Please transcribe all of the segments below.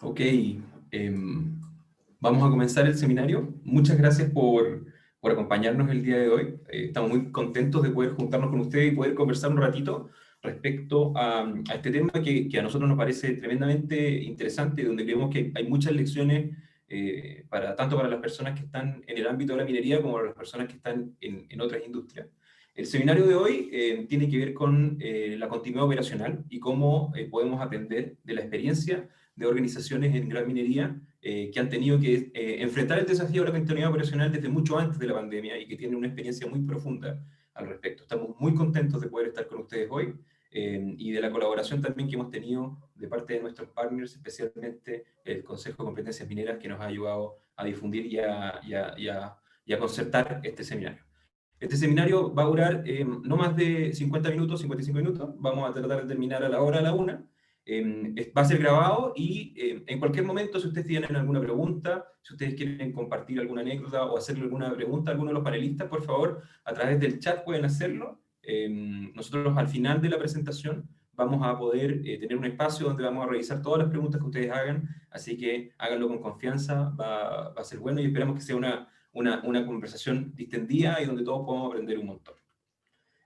Ok, vamos a comenzar el seminario. Muchas gracias por acompañarnos el día de hoy. Estamos muy contentos de poder juntarnos con ustedes y poder conversar un ratito respecto a este tema que a nosotros nos parece tremendamente interesante, donde creemos que hay muchas lecciones tanto para las personas que están en el ámbito de la minería como para las personas que están en otras industrias. El seminario de hoy tiene que ver con la continuidad operacional y cómo podemos aprender de la experiencia de organizaciones en gran minería que han tenido que enfrentar el desafío de la continuidad operacional desde mucho antes de la pandemia y que tienen una experiencia muy profunda al respecto. Estamos muy contentos de poder estar con ustedes hoy y de la colaboración también que hemos tenido de parte de nuestros partners, especialmente el Consejo de Competencias Mineras, que nos ha ayudado a difundir y a concertar este seminario. Este seminario va a durar no más de 50 minutos, 55 minutos. Vamos a tratar de terminar a la hora, a la una. Va a ser grabado y en cualquier momento, si ustedes tienen alguna pregunta, si ustedes quieren compartir alguna anécdota o hacerle alguna pregunta a alguno de los panelistas, por favor, a través del chat pueden hacerlo. Nosotros al final de la presentación vamos a poder tener un espacio donde vamos a revisar todas las preguntas que ustedes hagan, así que háganlo con confianza, va a ser bueno y esperamos que sea una conversación distendida y donde todos podamos aprender un montón.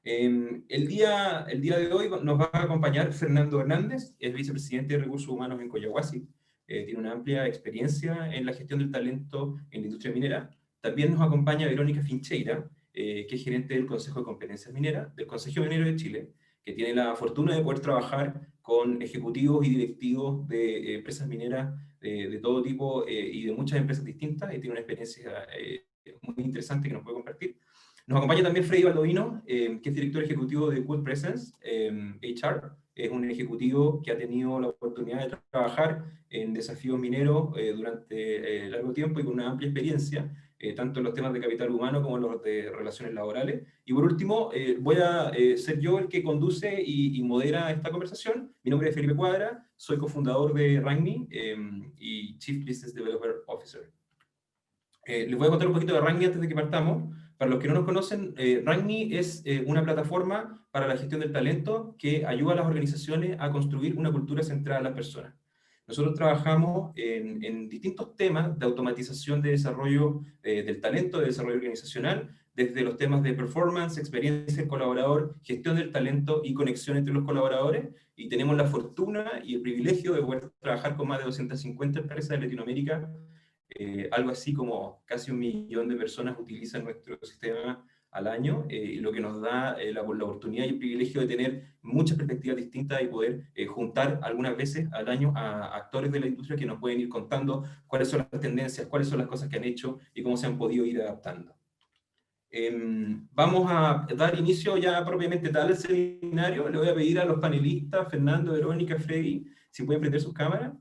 El día de hoy nos va a acompañar Fernando Hernández, es vicepresidente de Recursos Humanos en Collahuasi. Tiene una amplia experiencia en la gestión del talento en la industria minera. También nos acompaña Verónica Fincheira, que es gerente del Consejo de Competencias Mineras, del Consejo Minero de Chile, que tiene la fortuna de poder trabajar con ejecutivos y directivos de empresas mineras de todo tipo y de muchas empresas distintas, y tiene una experiencia muy interesante que nos puede compartir. Nos acompaña también Freddy Baldovino, que es director ejecutivo de Good Presence HR. Es un ejecutivo que ha tenido la oportunidad de trabajar en desafíos mineros durante largo tiempo y con una amplia experiencia, tanto en los temas de capital humano como en los de relaciones laborales. Y por último, voy a ser yo el que conduce y modera esta conversación. Mi nombre es Felipe Cuadra, soy cofundador de Ragni y Chief Business Developer Officer. Les voy a contar un poquito de Ragni antes de que partamos. Para los que no nos conocen, Ragni es una plataforma para la gestión del talento que ayuda a las organizaciones a construir una cultura centrada en las personas. Nosotros trabajamos en distintos temas de automatización de desarrollo del talento, de desarrollo organizacional, desde los temas de performance, experiencia del colaborador, gestión del talento y conexión entre los colaboradores. Y tenemos la fortuna y el privilegio de poder trabajar con más de 250 empresas de Latinoamérica. Algo así como casi 1 millón de personas utilizan nuestro sistema al año, lo que nos da la oportunidad y el privilegio de tener muchas perspectivas distintas y poder juntar algunas veces al año a actores de la industria que nos pueden ir contando cuáles son las tendencias, cuáles son las cosas que han hecho y cómo se han podido ir adaptando. Vamos a dar inicio ya propiamente tal al seminario. Le voy a pedir a los panelistas, Fernando, Verónica, Freddy, si pueden prender sus cámaras,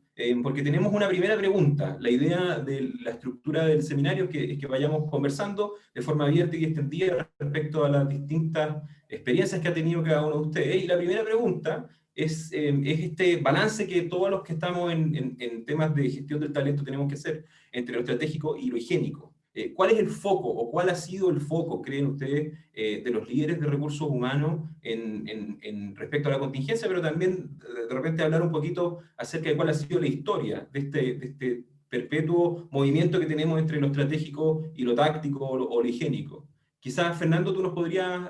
porque tenemos una primera pregunta. La idea de la estructura del seminario es que vayamos conversando de forma abierta y extendida respecto a las distintas experiencias que ha tenido cada uno de ustedes. Y la primera pregunta es este balance que todos los que estamos en temas de gestión del talento tenemos que hacer entre lo estratégico y lo higiénico. ¿Cuál es el foco o cuál ha sido el foco, creen ustedes, de los líderes de recursos humanos respecto a la contingencia, pero también de repente hablar un poquito acerca de cuál ha sido la historia de este perpetuo movimiento que tenemos entre lo estratégico y lo táctico o lo higiénico? Quizás, Fernando, tú nos podrías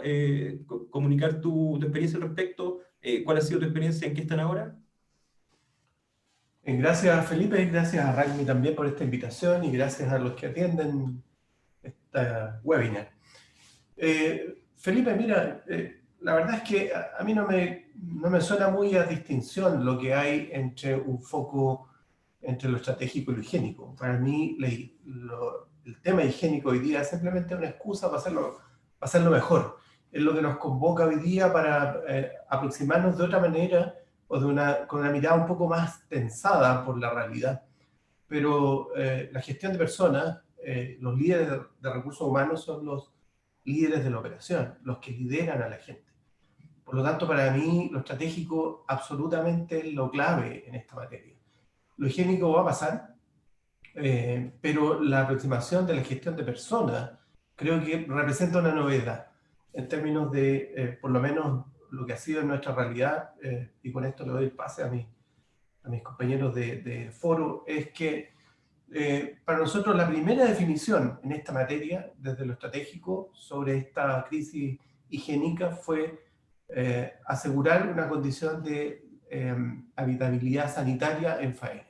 comunicar tu experiencia al respecto. ¿Cuál ha sido tu experiencia? ¿En qué están ahora? Gracias Felipe, gracias a Ragni también por esta invitación y gracias a los que atienden esta webinar. Felipe, mira, la verdad es que a mí no me suena muy a distinción lo que hay entre un foco entre lo estratégico y lo higiénico. Para mí el tema higiénico hoy día es simplemente una excusa para hacerlo mejor. Es lo que nos convoca hoy día para aproximarnos de otra manera o con una mirada un poco más tensada por la realidad. Pero la gestión de personas, los líderes de recursos humanos son los líderes de la operación, los que lideran a la gente. Por lo tanto, para mí, lo estratégico absolutamente es lo clave en esta materia. Lo higiénico va a pasar, pero la aproximación de la gestión de personas creo que representa una novedad en términos de, por lo menos, lo que ha sido en nuestra realidad, y con esto le doy el pase a a mis compañeros de foro, es que para nosotros la primera definición en esta materia, desde lo estratégico, sobre esta crisis higiénica fue asegurar una condición de habitabilidad sanitaria en faena.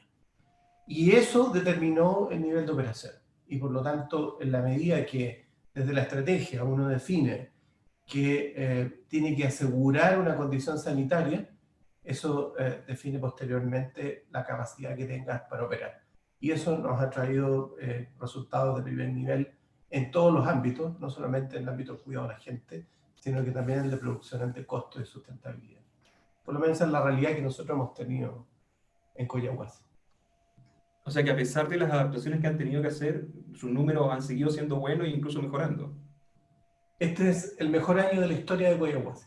Y eso determinó el nivel de operación. Y por lo tanto, en la medida que desde la estrategia uno define que tiene que asegurar una condición sanitaria, eso define posteriormente la capacidad que tengas para operar. Y eso nos ha traído resultados de primer nivel en todos los ámbitos, no solamente en el ámbito del cuidado de la gente, sino que también en el de producción ante costo y sustentabilidad. Por lo menos esa es la realidad que nosotros hemos tenido en Coyahuasi. O sea que a pesar de las adaptaciones que han tenido que hacer, sus números han seguido siendo buenos e incluso mejorando. Este es el mejor año de la historia de Coyahuasi,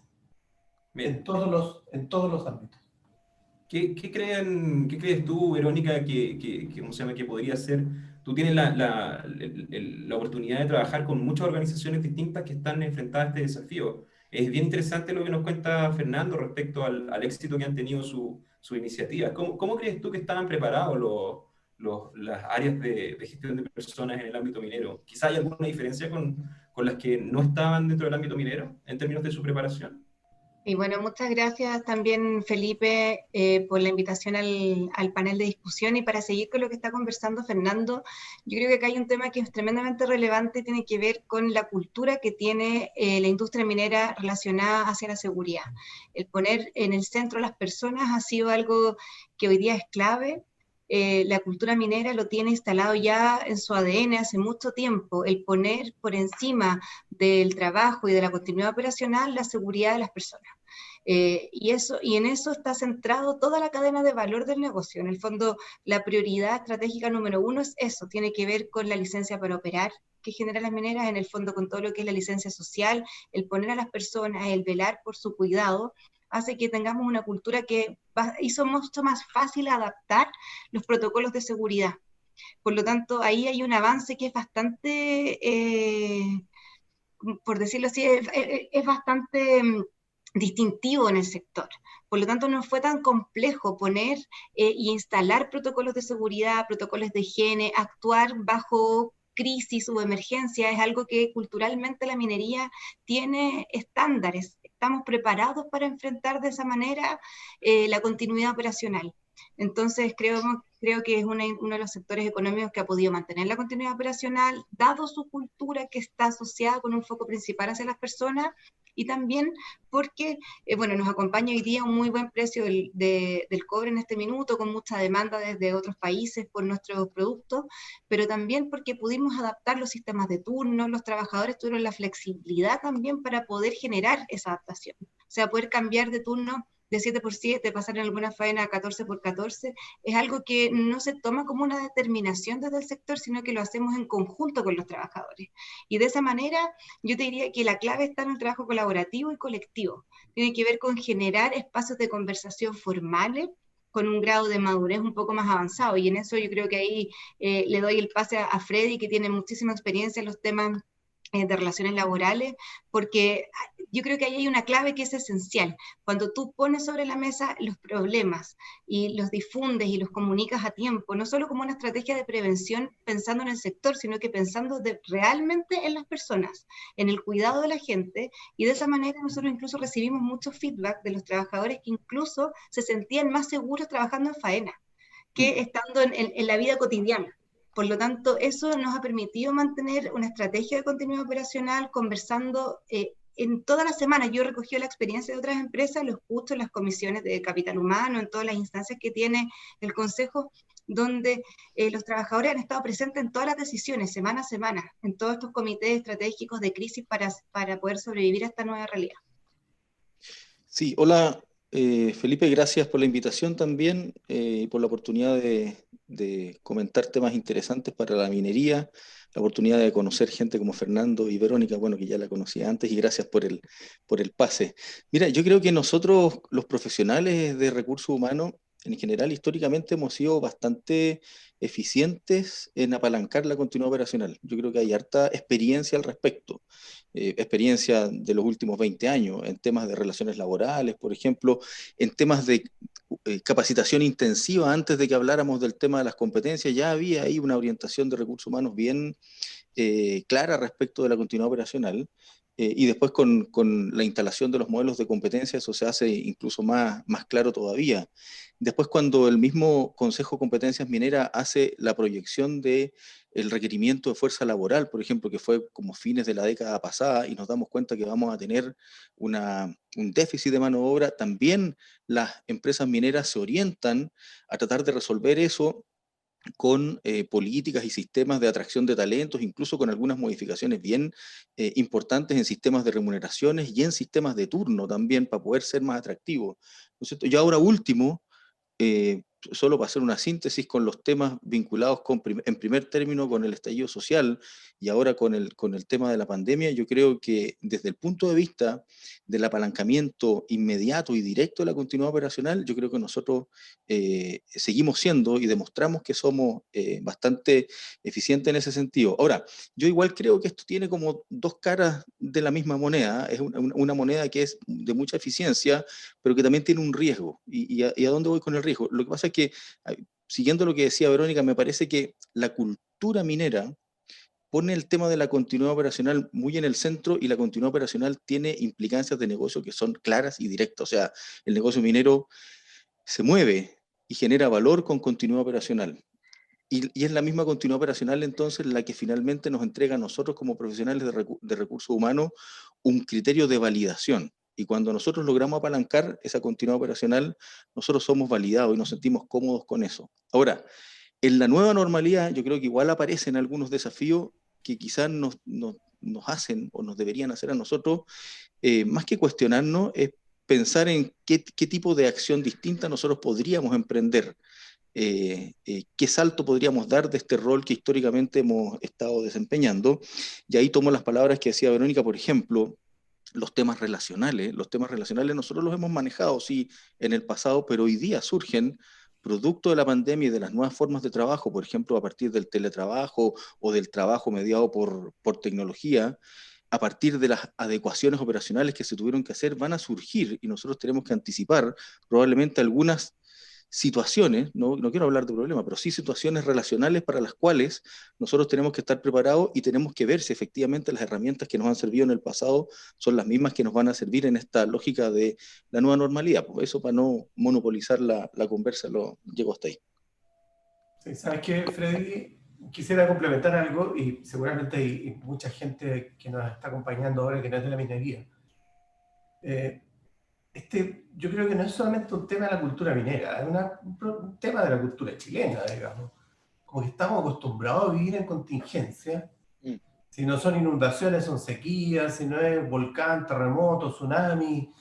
Bien. en todos los ámbitos. ¿Qué crees tú, Verónica, ¿cómo se llama? Que podría ser? Tú tienes la oportunidad de trabajar con muchas organizaciones distintas que están enfrentadas a este desafío. Es bien interesante lo que nos cuenta Fernando respecto al éxito que han tenido su iniciativa. ¿Cómo crees tú que estaban preparados las áreas de gestión de personas en el ámbito minero? ¿Quizá hay alguna diferencia con las que no estaban dentro del ámbito minero en términos de su preparación? Y bueno, muchas gracias también, Felipe, por la invitación al panel de discusión. Y para seguir con lo que está conversando Fernando, yo creo que acá hay un tema que es tremendamente relevante y tiene que ver con la cultura que tiene la industria minera relacionada hacia la seguridad. El poner en el centro a las personas ha sido algo que hoy día es clave. La cultura minera lo tiene instalado ya en su ADN hace mucho tiempo, el poner por encima del trabajo y de la continuidad operacional la seguridad de las personas. Y en eso está centrado toda la cadena de valor del negocio. En el fondo, la prioridad estratégica número uno es eso, tiene que ver con la licencia para operar que generan las mineras, en el fondo con todo lo que es la licencia social, el poner a las personas, el velar por su cuidado, hace que tengamos una cultura que hizo mucho más fácil adaptar los protocolos de seguridad. Por lo tanto, ahí hay un avance que es bastante, por decirlo así, es bastante distintivo en el sector. Por lo tanto, no fue tan complejo poner y instalar protocolos de seguridad, protocolos de higiene, actuar bajo crisis o emergencia, es algo que culturalmente la minería tiene estándares. Estamos preparados para enfrentar de esa manera la continuidad operacional. Entonces, creo que es uno de los sectores económicos que ha podido mantener la continuidad operacional, dado su cultura que está asociada con un foco principal hacia las personas, y también porque, bueno, nos acompaña hoy día un muy buen precio del cobre en este minuto, con mucha demanda desde otros países por nuestros productos, pero también porque pudimos adaptar los sistemas de turno, los trabajadores tuvieron la flexibilidad también para poder generar esa adaptación, o sea, poder cambiar de turno de 7x7, pasar en alguna faena a 14x14, es algo que no se toma como una determinación desde el sector, sino que lo hacemos en conjunto con los trabajadores. Y de esa manera, yo te diría que la clave está en el trabajo colaborativo y colectivo. Tiene que ver con generar espacios de conversación formales, con un grado de madurez un poco más avanzado. Y en eso yo creo que ahí le doy el pase a Freddy, que tiene muchísima experiencia en los temas de relaciones laborales, porque yo creo que ahí hay una clave que es esencial. Cuando tú pones sobre la mesa los problemas y los difundes y los comunicas a tiempo, no solo como una estrategia de prevención pensando en el sector, sino que pensando realmente en las personas, en el cuidado de la gente, y de esa manera nosotros incluso recibimos mucho feedback de los trabajadores que incluso se sentían más seguros trabajando en faena que estando en la vida cotidiana. Por lo tanto, eso nos ha permitido mantener una estrategia de continuidad operacional, conversando en todas las semanas. Yo he recogido la experiencia de otras empresas, lo escucho en las comisiones de capital humano, en todas las instancias que tiene el Consejo, donde los trabajadores han estado presentes en todas las decisiones, semana a semana, en todos estos comités estratégicos de crisis para poder sobrevivir a esta nueva realidad. Sí, hola Felipe, gracias por la invitación también y por la oportunidad de comentar temas interesantes para la minería, la oportunidad de conocer gente como Fernando y Verónica, bueno, que ya la conocía antes, y gracias por el pase. Mira, yo creo que nosotros, los profesionales de recursos humanos, en general, históricamente hemos sido bastante eficientes en apalancar la continuidad operacional. Yo creo que hay harta experiencia al respecto, experiencia de los últimos 20 años, en temas de relaciones laborales, por ejemplo, en temas de capacitación intensiva. Antes de que habláramos del tema de las competencias, ya había ahí una orientación de recursos humanos bien clara respecto de la continuidad operacional. Y después con la instalación de los modelos de competencia eso se hace incluso más claro todavía. Después cuando el mismo Consejo de Competencias Mineras hace la proyección de el requerimiento de fuerza laboral, por ejemplo, que fue como fines de la década pasada, y nos damos cuenta que vamos a tener un déficit de mano de obra, también las empresas mineras se orientan a tratar de resolver eso con políticas y sistemas de atracción de talentos, incluso con algunas modificaciones bien importantes en sistemas de remuneraciones y en sistemas de turno también, para poder ser más atractivos, ¿no es cierto? Y ahora último, solo para hacer una síntesis con los temas vinculados en primer término con el estallido social y ahora con el tema de la pandemia, yo creo que desde el punto de vista del apalancamiento inmediato y directo de la continuidad operacional, yo creo que nosotros seguimos siendo y demostramos que somos bastante eficientes en ese sentido. Ahora, yo igual creo que esto tiene como dos caras de la misma moneda, es una moneda que es de mucha eficiencia, pero que también tiene un riesgo. ¿Y a dónde voy con el riesgo? Lo que pasa es que, siguiendo lo que decía Verónica, me parece que la cultura minera pone el tema de la continuidad operacional muy en el centro, y la continuidad operacional tiene implicancias de negocio que son claras y directas. O sea, el negocio minero se mueve y genera valor con continuidad operacional. Y es la misma continuidad operacional entonces la que finalmente nos entrega a nosotros como profesionales de recursos humanos un criterio de validación. Y cuando nosotros logramos apalancar esa continuidad operacional, nosotros somos validados y nos sentimos cómodos con eso. Ahora, en la nueva normalidad yo creo que igual aparecen algunos desafíos que quizás nos hacen o nos deberían hacer a nosotros, más que cuestionarnos, es pensar en qué tipo de acción distinta nosotros podríamos emprender. Qué salto podríamos dar de este rol que históricamente hemos estado desempeñando. Y ahí tomo las palabras que decía Verónica, por ejemplo, los temas relacionales. Los temas relacionales nosotros los hemos manejado, sí, en el pasado, pero hoy día surgen producto de la pandemia y de las nuevas formas de trabajo, por ejemplo, a partir del teletrabajo o del trabajo mediado por tecnología. A partir de las adecuaciones operacionales que se tuvieron que hacer, van a surgir, y nosotros tenemos que anticipar probablemente algunas situaciones, no quiero hablar de problemas, pero sí situaciones relacionales para las cuales nosotros tenemos que estar preparados y tenemos que ver si efectivamente las herramientas que nos han servido en el pasado son las mismas que nos van a servir en esta lógica de la nueva normalidad. Pues eso, para no monopolizar la conversa, llego hasta ahí. Sí, ¿sabes qué, Freddy? Quisiera complementar algo, y seguramente hay mucha gente que nos está acompañando ahora que no es de la minería. Yo creo que no es solamente un tema de la cultura minera, es un tema de la cultura chilena, digamos. Como que estamos acostumbrados a vivir en contingencia. Si no son inundaciones, son sequías, si no es volcán, terremoto, tsunami.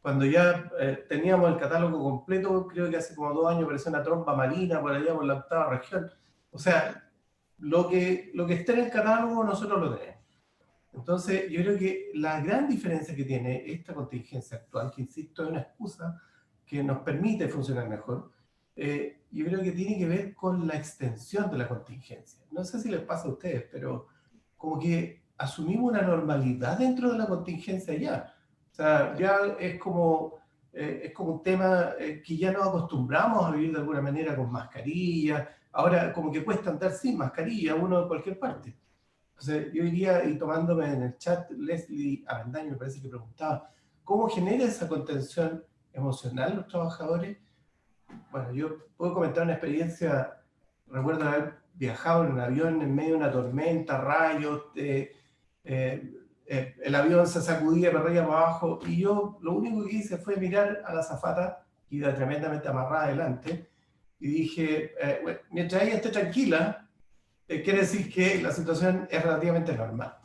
Cuando ya teníamos el catálogo completo, creo que hace como 2 años apareció una tromba marina por allá por la 8ª región. O sea, lo que esté en el catálogo nosotros lo tenemos. Entonces, yo creo que la gran diferencia que tiene esta contingencia actual, que insisto, es una excusa que nos permite funcionar mejor, yo creo que tiene que ver con la extensión de la contingencia. No sé si les pasa a ustedes, pero como que asumimos una normalidad dentro de la contingencia ya. O sea, ya es como un tema que ya nos acostumbramos a vivir de alguna manera con mascarilla. Ahora como que cuesta andar sin mascarilla uno en cualquier parte. Entonces, yo diría, y tomándome en el chat, Leslie Avendaño me parece que preguntaba, ¿cómo genera esa contención emocional los trabajadores? Bueno, yo puedo comentar una experiencia. Recuerdo haber viajado en un avión en medio de una tormenta, rayos, el avión se sacudía para arriba para abajo, y yo lo único que hice fue mirar a la azafata, que iba tremendamente amarrada adelante, y dije, bueno, mientras ella esté tranquila, quiere decir que la situación es relativamente normal.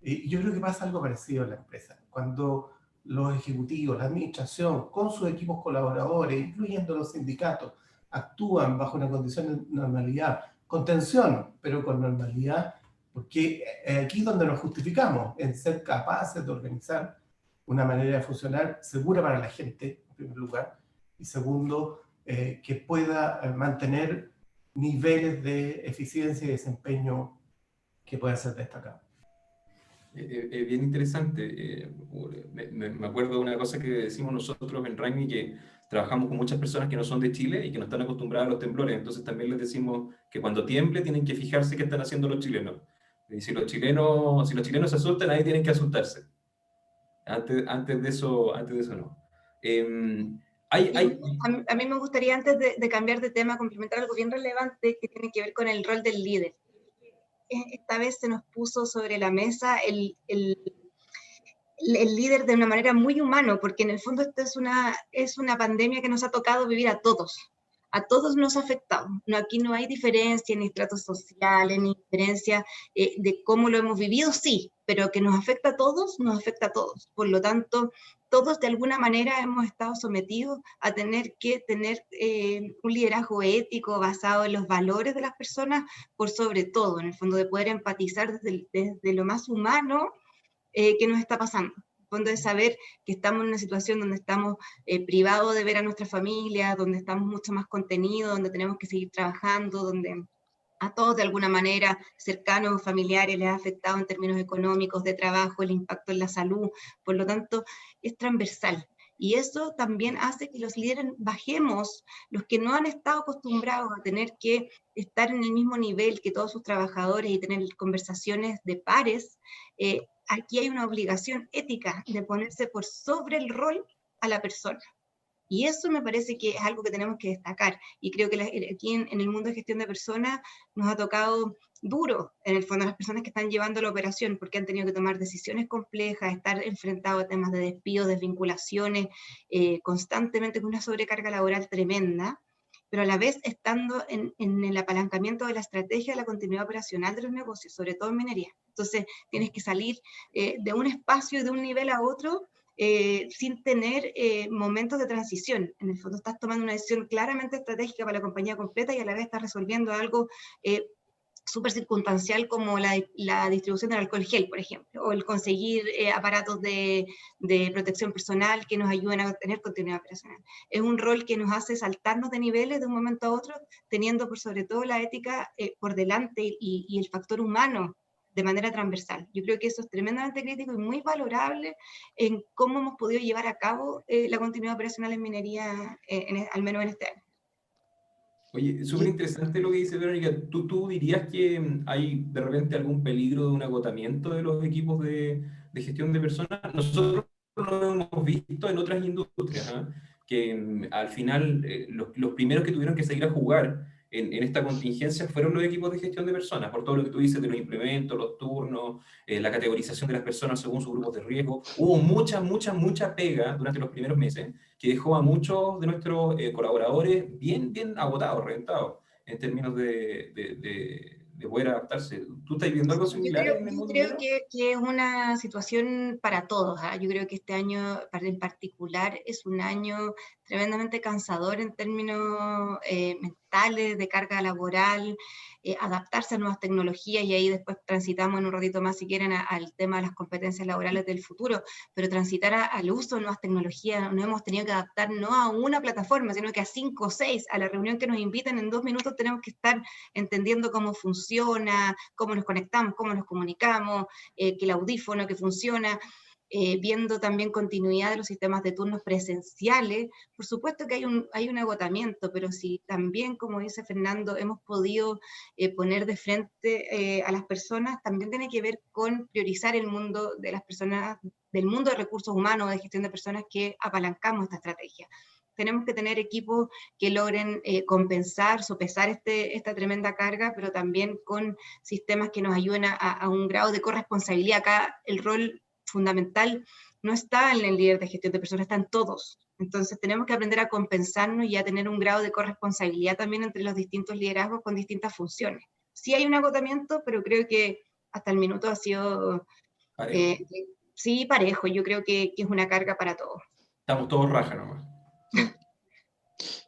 Y yo creo que pasa algo parecido en la empresa. Cuando los ejecutivos, la administración, con sus equipos colaboradores, incluyendo los sindicatos, actúan bajo una condición de normalidad, con tensión, pero con normalidad, porque aquí es donde nos justificamos, en ser capaces de organizar una manera de funcionar segura para la gente, en primer lugar, y segundo, que pueda mantener niveles de eficiencia y desempeño que puedan ser destacados. Bien interesante. Me acuerdo de una cosa que decimos nosotros en Rugby, que trabajamos con muchas personas que no son de Chile y que no están acostumbradas a los temblores. Entonces también les decimos que cuando tiemble tienen que fijarse qué están haciendo los chilenos. Y si los chilenos se asustan, ahí tienen que asustarse. Antes de eso no. A mí me gustaría, antes de cambiar de tema, complementar algo bien relevante que tiene que ver con el rol del líder. Esta vez se nos puso sobre la mesa el líder de una manera muy humana, porque en el fondo esto es una pandemia que nos ha tocado vivir a todos. A todos nos ha afectado. Aquí no hay diferencia ni estratos sociales, ni diferencia de cómo lo hemos vivido, sí, pero que nos afecta a todos, nos afecta a todos. Por lo tanto, todos de alguna manera hemos estado sometidos a tener que tener un liderazgo ético basado en los valores de las personas, por sobre todo, en el fondo de poder empatizar desde lo más humano que nos está pasando. Fondo de saber que estamos en una situación donde estamos privados de ver a nuestra familia, donde estamos mucho más contenidos, donde tenemos que seguir trabajando, donde a todos de alguna manera, cercanos o familiares, les ha afectado en términos económicos, de trabajo, el impacto en la salud. Por lo tanto, es transversal. Y eso también hace que los líderes bajemos, los que no han estado acostumbrados a tener que estar en el mismo nivel que todos sus trabajadores y tener conversaciones de pares. Aquí hay una obligación ética de ponerse por sobre el rol a la persona. Y eso me parece que es algo que tenemos que destacar. Y creo que aquí en el mundo de gestión de personas nos ha tocado duro, en el fondo, a las personas que están llevando la operación, porque han tenido que tomar decisiones complejas, estar enfrentados a temas de despidos, desvinculaciones, constantemente con una sobrecarga laboral tremenda, pero a la vez estando en el apalancamiento de la estrategia de la continuidad operacional de los negocios, sobre todo en minería. Entonces, tienes que salir de un espacio, de un nivel a otro, sin tener momentos de transición. En el fondo estás tomando una decisión claramente estratégica para la compañía completa y a la vez estás resolviendo algo súper circunstancial como la distribución del alcohol gel, por ejemplo, o el conseguir aparatos de protección personal que nos ayuden a tener continuidad operacional. Es un rol que nos hace saltarnos de niveles de un momento a otro, teniendo por sobre todo la ética por delante y el factor humano de manera transversal. Yo creo que eso es tremendamente crítico y muy valorable en cómo hemos podido llevar a cabo la continuidad operacional en minería, al menos en este año. Oye, súper interesante lo que dice Verónica. ¿Tú dirías que hay de repente algún peligro de un agotamiento de los equipos de gestión de personas? Nosotros lo hemos visto en otras industrias, ¿eh? Que al final los primeros que tuvieron que salir a jugar en esta contingencia fueron los equipos de gestión de personas, por todo lo que tú dices de los implementos, los turnos, la categorización de las personas según sus grupos de riesgo. Hubo mucha pega durante los primeros meses que dejó a muchos de nuestros colaboradores bien agotados, reventados, en términos de poder adaptarse. ¿Tú estás viendo algo similar en el mundo? Yo creo que es una situación para todos. Yo creo que este año en particular es un año tremendamente cansador en términos mentales, de carga laboral, adaptarse a nuevas tecnologías, y ahí después transitamos en un ratito más, si quieren, al tema de las competencias laborales del futuro, pero transitar al uso de nuevas tecnologías. Nos hemos tenido que adaptar no a una plataforma, sino que a 5 o 6, a la reunión que nos invitan en 2 minutos tenemos que estar entendiendo cómo funciona, cómo nos conectamos, cómo nos comunicamos, que el audífono que funciona, viendo también continuidad de los sistemas de turnos presenciales. Por supuesto que hay un agotamiento, pero si también, como dice Fernando, hemos podido poner de frente a las personas, también tiene que ver con priorizar el mundo de las personas, del mundo de recursos humanos, de gestión de personas, que apalancamos esta estrategia. Tenemos que tener equipos que logren compensar, sopesar esta tremenda carga, pero también con sistemas que nos ayuden a un grado de corresponsabilidad. Acá el rol fundamental no está en el líder de gestión de personas, están todos. Entonces tenemos que aprender a compensarnos y a tener un grado de corresponsabilidad también entre los distintos liderazgos con distintas funciones. Sí hay un agotamiento, pero creo que hasta el minuto ha sido parejo. Sí, parejo. Yo creo que es una carga para todos. Estamos todos raja nomás.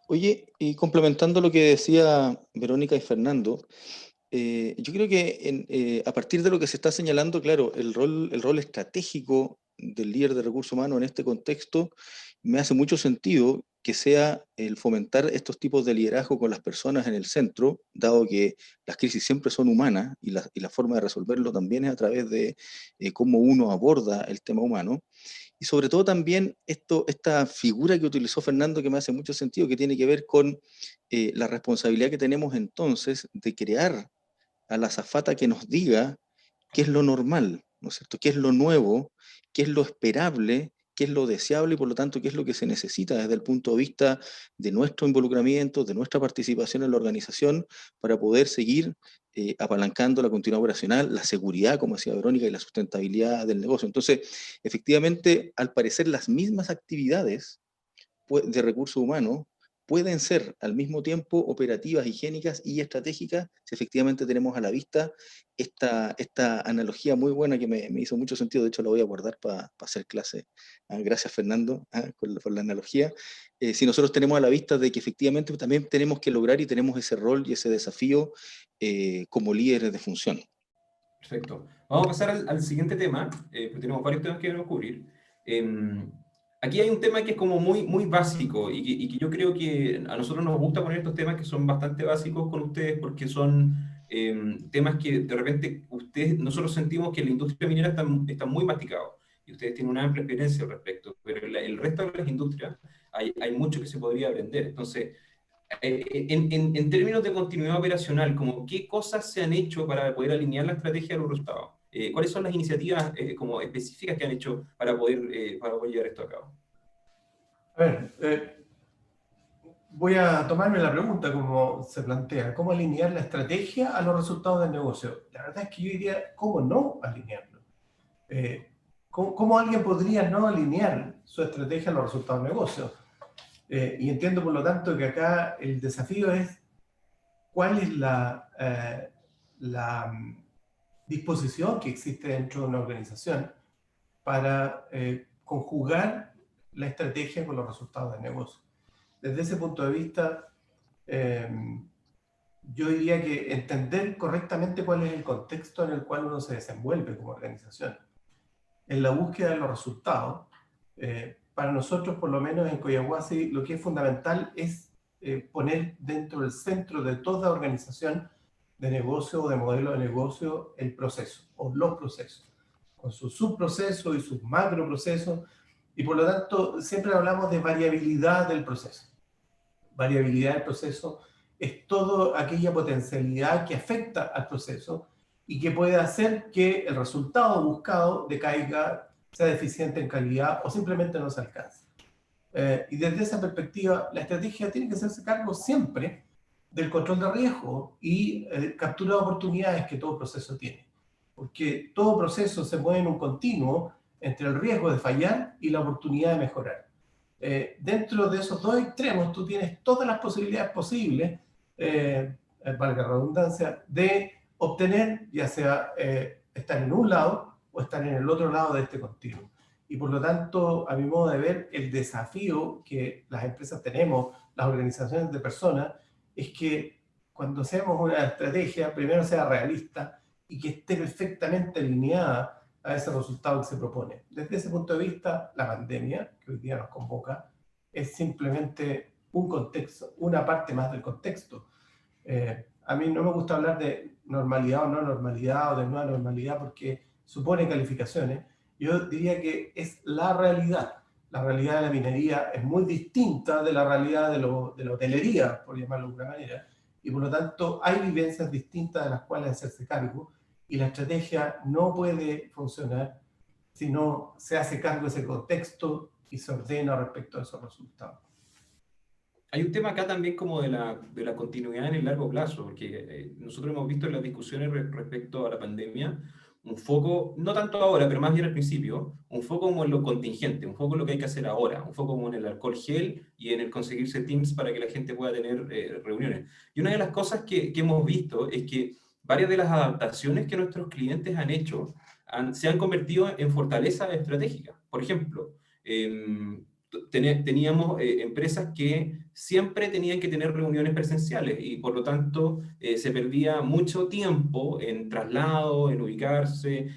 Oye, y complementando lo que decía Verónica y Fernando, Yo creo que a partir de lo que se está señalando, claro, el rol estratégico del líder de recursos humanos en este contexto me hace mucho sentido que sea el fomentar estos tipos de liderazgo con las personas en el centro, dado que las crisis siempre son humanas y la forma de resolverlo también es a través de cómo uno aborda el tema humano. Y sobre todo también esta figura que utilizó Fernando que me hace mucho sentido, que tiene que ver con la responsabilidad que tenemos entonces de crear a la azafata que nos diga qué es lo normal, ¿no es cierto? ¿Qué es lo nuevo? ¿Qué es lo esperable? ¿Qué es lo deseable? Y por lo tanto, ¿qué es lo que se necesita desde el punto de vista de nuestro involucramiento, de nuestra participación en la organización, para poder seguir apalancando la continuidad operacional, la seguridad, como decía Verónica, y la sustentabilidad del negocio? Entonces, efectivamente, al parecer, las mismas actividades de recursos humanos pueden ser al mismo tiempo operativas, higiénicas y estratégicas, si efectivamente tenemos a la vista esta analogía muy buena que me hizo mucho sentido. De hecho la voy a guardar para hacer clase. Gracias, Fernando, por la analogía. Si nosotros tenemos a la vista de que efectivamente también tenemos que lograr y tenemos ese rol y ese desafío como líderes de función. Perfecto. Vamos a pasar al siguiente tema, porque tenemos varios temas que debemos cubrir. Aquí hay un tema que es como muy básico y que yo creo que a nosotros nos gusta poner estos temas que son bastante básicos con ustedes porque son temas que de repente nosotros sentimos que en la industria minera están muy masticados y ustedes tienen una amplia experiencia al respecto, pero el resto de las industrias hay mucho que se podría aprender. Entonces, en términos de continuidad operacional, como qué cosas se han hecho para poder alinear la estrategia a los resultados. ¿Cuáles son las iniciativas como específicas que han hecho para poder llevar esto a cabo? A ver, voy a tomarme la pregunta como se plantea, ¿cómo alinear la estrategia a los resultados del negocio? La verdad es que yo diría, ¿cómo no alinearlo? ¿Cómo alguien podría no alinear su estrategia a los resultados del negocio? Y entiendo, por lo tanto, que acá el desafío es cuál es la disposición que existe dentro de una organización para conjugar la estrategia con los resultados del negocio. Desde ese punto de vista, yo diría que entender correctamente cuál es el contexto en el cual uno se desenvuelve como organización. En la búsqueda de los resultados, para nosotros, por lo menos en Collahuasi, lo que es fundamental es poner dentro del centro de toda organización de negocio o de modelo de negocio el proceso o los procesos, con sus subprocesos y sus macroprocesos, y por lo tanto siempre hablamos de variabilidad del proceso. Variabilidad del proceso es toda aquella potencialidad que afecta al proceso y que puede hacer que el resultado buscado decaiga, sea deficiente en calidad o simplemente no se alcance. Y desde esa perspectiva, la estrategia tiene que hacerse cargo siempre del control de riesgo y captura de oportunidades que todo proceso tiene. Porque todo proceso se mueve en un continuo entre el riesgo de fallar y la oportunidad de mejorar. Dentro de esos dos extremos, tú tienes todas las posibilidades posibles, valga la redundancia, de obtener, ya sea estar en un lado o estar en el otro lado de este continuo. Y por lo tanto, a mi modo de ver, el desafío que las empresas tenemos, las organizaciones de personas, es que cuando hacemos una estrategia, primero sea realista y que esté perfectamente alineada a ese resultado que se propone. Desde ese punto de vista, la pandemia, que hoy día nos convoca, es simplemente un contexto, una parte más del contexto. A mí no me gusta hablar de normalidad o no normalidad o de nueva normalidad porque supone calificaciones. Yo diría que es la realidad. La realidad de la minería es muy distinta de la realidad de la hotelería, por llamarlo de alguna manera, y por lo tanto hay vivencias distintas de las cuales hacerse cargo, y la estrategia no puede funcionar si no se hace cargo de ese contexto y se ordena respecto a esos resultados. Hay un tema acá también como de la continuidad en el largo plazo, porque nosotros hemos visto en las discusiones respecto a la pandemia un foco, no tanto ahora, pero más bien al principio, un foco como en lo contingente, un foco en lo que hay que hacer ahora, un foco como en el alcohol gel y en el conseguirse Teams para que la gente pueda tener reuniones. Y una de las cosas que hemos visto es que varias de las adaptaciones que nuestros clientes han hecho se han convertido en fortalezas estratégicas. Por ejemplo, teníamos empresas que siempre tenían que tener reuniones presenciales y por lo tanto se perdía mucho tiempo en traslado, en ubicarse,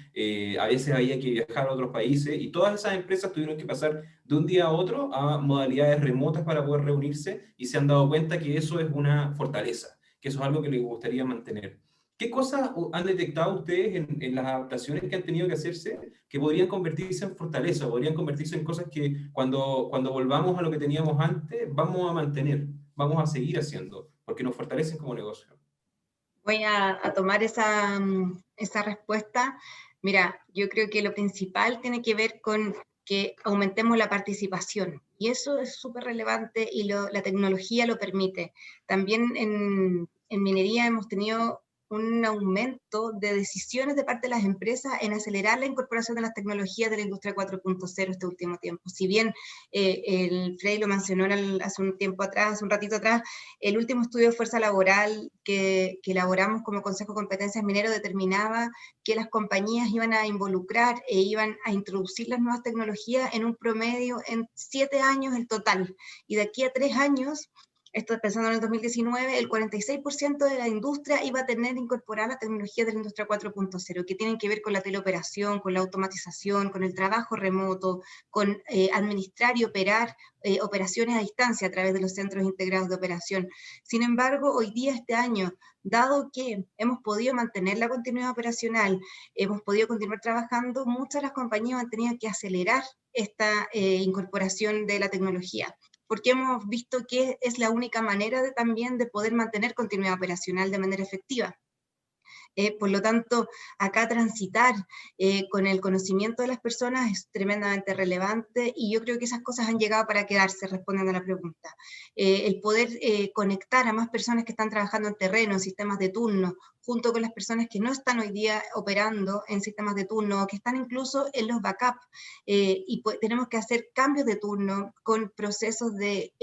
a veces había que viajar a otros países y todas esas empresas tuvieron que pasar de un día a otro a modalidades remotas para poder reunirse y se han dado cuenta que eso es una fortaleza, que eso es algo que les gustaría mantener. ¿Qué cosas han detectado ustedes en las adaptaciones que han tenido que hacerse que podrían convertirse en fortaleza, podrían convertirse en cosas que cuando volvamos a lo que teníamos antes, vamos a mantener, vamos a seguir haciendo, porque nos fortalecen como negocio? Voy a tomar esa respuesta. Mira, yo creo que lo principal tiene que ver con que aumentemos la participación. Y eso es súper relevante y la tecnología lo permite. También en minería hemos tenido un aumento de decisiones de parte de las empresas en acelerar la incorporación de las tecnologías de la industria 4.0 este último tiempo. Si bien el Frei lo mencionó hace un tiempo atrás, hace un ratito atrás, el último estudio de fuerza laboral que elaboramos como Consejo de Competencias Minero determinaba que las compañías iban a involucrar e iban a introducir las nuevas tecnologías en un promedio en 7 años el total. Y de aquí a 3 años, esto pensando en el 2019, el 46% de la industria iba a tener incorporada la tecnología de la industria 4.0, que tienen que ver con la teleoperación, con la automatización, con el trabajo remoto, con administrar y operar operaciones a distancia a través de los centros integrados de operación. Sin embargo, hoy día, este año, dado que hemos podido mantener la continuidad operacional, hemos podido continuar trabajando, muchas de las compañías han tenido que acelerar esta incorporación de la tecnología, porque hemos visto que es la única manera también de poder mantener continuidad operacional de manera efectiva. Por lo tanto, acá transitar con el conocimiento de las personas es tremendamente relevante y yo creo que esas cosas han llegado para quedarse, respondiendo a la pregunta. El poder conectar a más personas que están trabajando en terreno, en sistemas de turno, junto con las personas que no están hoy día operando en sistemas de turno, que están incluso en los backup, y tenemos que hacer cambios de turno con procesos de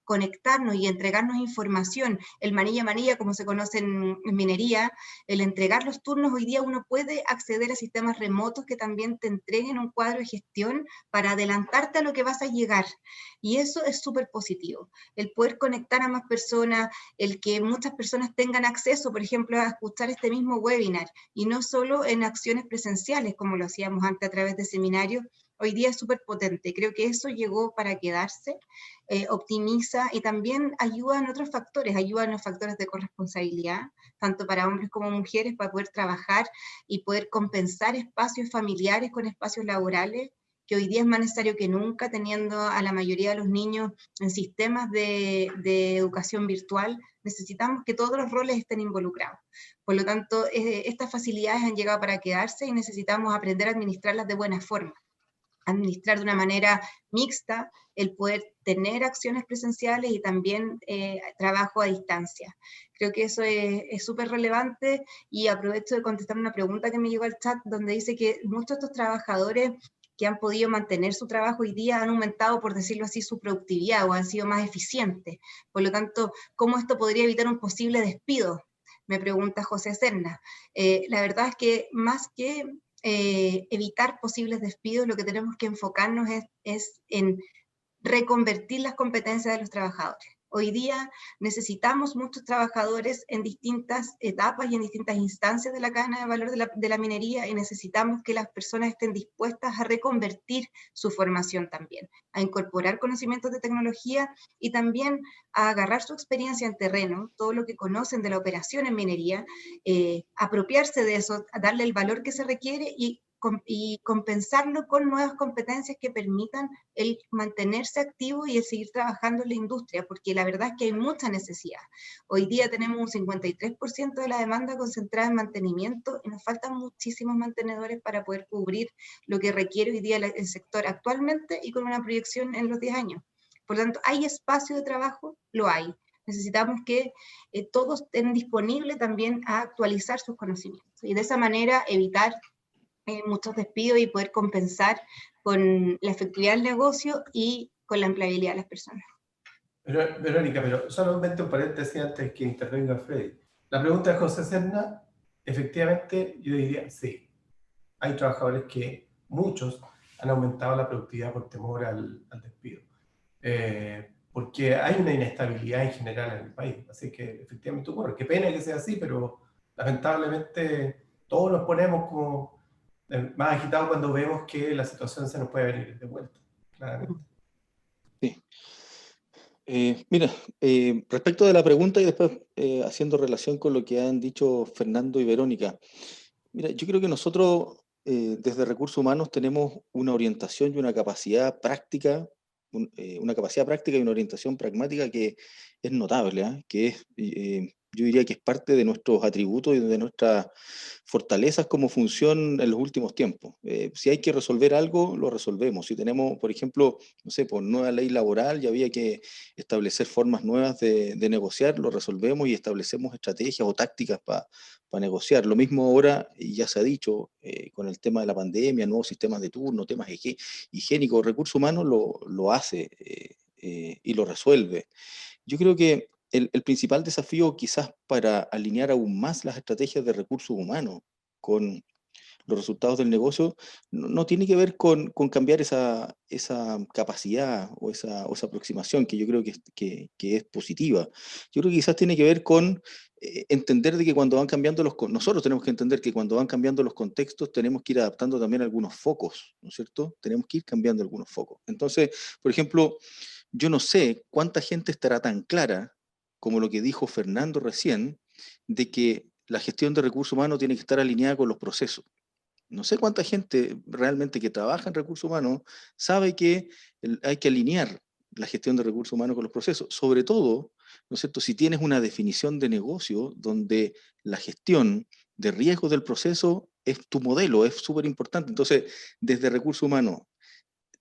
conectarnos y entregarnos información, el manilla-manilla, como se conoce en minería, el entregar los turnos. Hoy día uno puede acceder a sistemas remotos que también te entreguen un cuadro de gestión para adelantarte a lo que vas a llegar, y eso es súper positivo, el poder conectar a más personas, el que muchas personas tengan acceso, por ejemplo, a escuchar este mismo webinar, y no solo en acciones presenciales, como lo hacíamos antes a través de seminarios. Hoy día es súper potente, creo que eso llegó para quedarse, optimiza y también ayuda en otros factores, ayuda en los factores de corresponsabilidad, tanto para hombres como mujeres, para poder trabajar y poder compensar espacios familiares con espacios laborales, que hoy día es más necesario que nunca, teniendo a la mayoría de los niños en sistemas de educación virtual. Necesitamos que todos los roles estén involucrados. Por lo tanto, estas facilidades han llegado para quedarse y necesitamos aprender a administrarlas de buena forma, administrar de una manera mixta, el poder tener acciones presenciales y también trabajo a distancia. Creo que eso es súper relevante, y aprovecho de contestar una pregunta que me llegó al chat, donde dice que muchos de estos trabajadores que han podido mantener su trabajo hoy día han aumentado, por decirlo así, su productividad o han sido más eficientes. Por lo tanto, ¿cómo esto podría evitar un posible despido?, me pregunta José Serna. La verdad es que más que evitar posibles despidos, lo que tenemos que enfocarnos es en reconvertir las competencias de los trabajadores. Hoy día necesitamos muchos trabajadores en distintas etapas y en distintas instancias de la cadena de valor de la minería, y necesitamos que las personas estén dispuestas a reconvertir su formación también, a incorporar conocimientos de tecnología y también a agarrar su experiencia en terreno, todo lo que conocen de la operación en minería, apropiarse de eso, darle el valor que se requiere y compensarlo con nuevas competencias que permitan el mantenerse activo y el seguir trabajando en la industria, porque la verdad es que hay mucha necesidad. Hoy día tenemos un 53% de la demanda concentrada en mantenimiento y nos faltan muchísimos mantenedores para poder cubrir lo que requiere hoy día el sector actualmente y con una proyección en los 10 años. Por lo tanto, ¿hay espacio de trabajo? Lo hay. Necesitamos que todos estén disponibles también a actualizar sus conocimientos y de esa manera evitar muchos despidos y poder compensar con la efectividad del negocio y con la empleabilidad de las personas. Verónica, pero solamente un paréntesis antes que intervenga Freddy. La pregunta de José Serna, efectivamente, yo diría sí. Hay trabajadores que, muchos, han aumentado la productividad por temor al despido. porque hay una inestabilidad en general en el país. Así que efectivamente ocurre. Qué pena que sea así, pero lamentablemente todos nos ponemos como más agitados cuando vemos que la situación se nos puede venir de vuelta, claramente. Sí. Mira, respecto de la pregunta y después haciendo relación con lo que han dicho Fernando y Verónica, mira, yo creo que nosotros desde Recursos Humanos tenemos una orientación y una capacidad práctica, una capacidad práctica y una orientación pragmática que es notable, ¿ah? Que es, yo diría que es parte de nuestros atributos y de nuestras fortalezas como función en los últimos tiempos. Si hay que resolver algo, lo resolvemos. Si tenemos, por ejemplo, no sé, por nueva ley laboral, ya había que establecer formas nuevas de negociar, lo resolvemos y establecemos estrategias o tácticas para negociar. Lo mismo ahora, y ya se ha dicho, con el tema de la pandemia, nuevos sistemas de turno, temas higiénicos, Recursos Humanos lo hace y lo resuelve. Yo creo que el principal desafío quizás para alinear aún más las estrategias de recursos humanos con los resultados del negocio no tiene que ver con cambiar esa capacidad o esa aproximación que yo creo que es positiva. Yo creo que quizás tiene que ver con entender de que cuando van cambiando nosotros tenemos que entender que cuando van cambiando los contextos tenemos que ir adaptando también algunos focos, ¿no es cierto? Tenemos que ir cambiando algunos focos. Entonces, por ejemplo, yo no sé cuánta gente estará tan clara como lo que dijo Fernando recién, de que la gestión de recursos humanos tiene que estar alineada con los procesos. No sé cuánta gente realmente que trabaja en recursos humanos sabe que hay que alinear la gestión de recursos humanos con los procesos. Sobre todo, ¿no es cierto?, si tienes una definición de negocio donde la gestión de riesgos del proceso es tu modelo, es súper importante. Entonces, desde recursos humanos,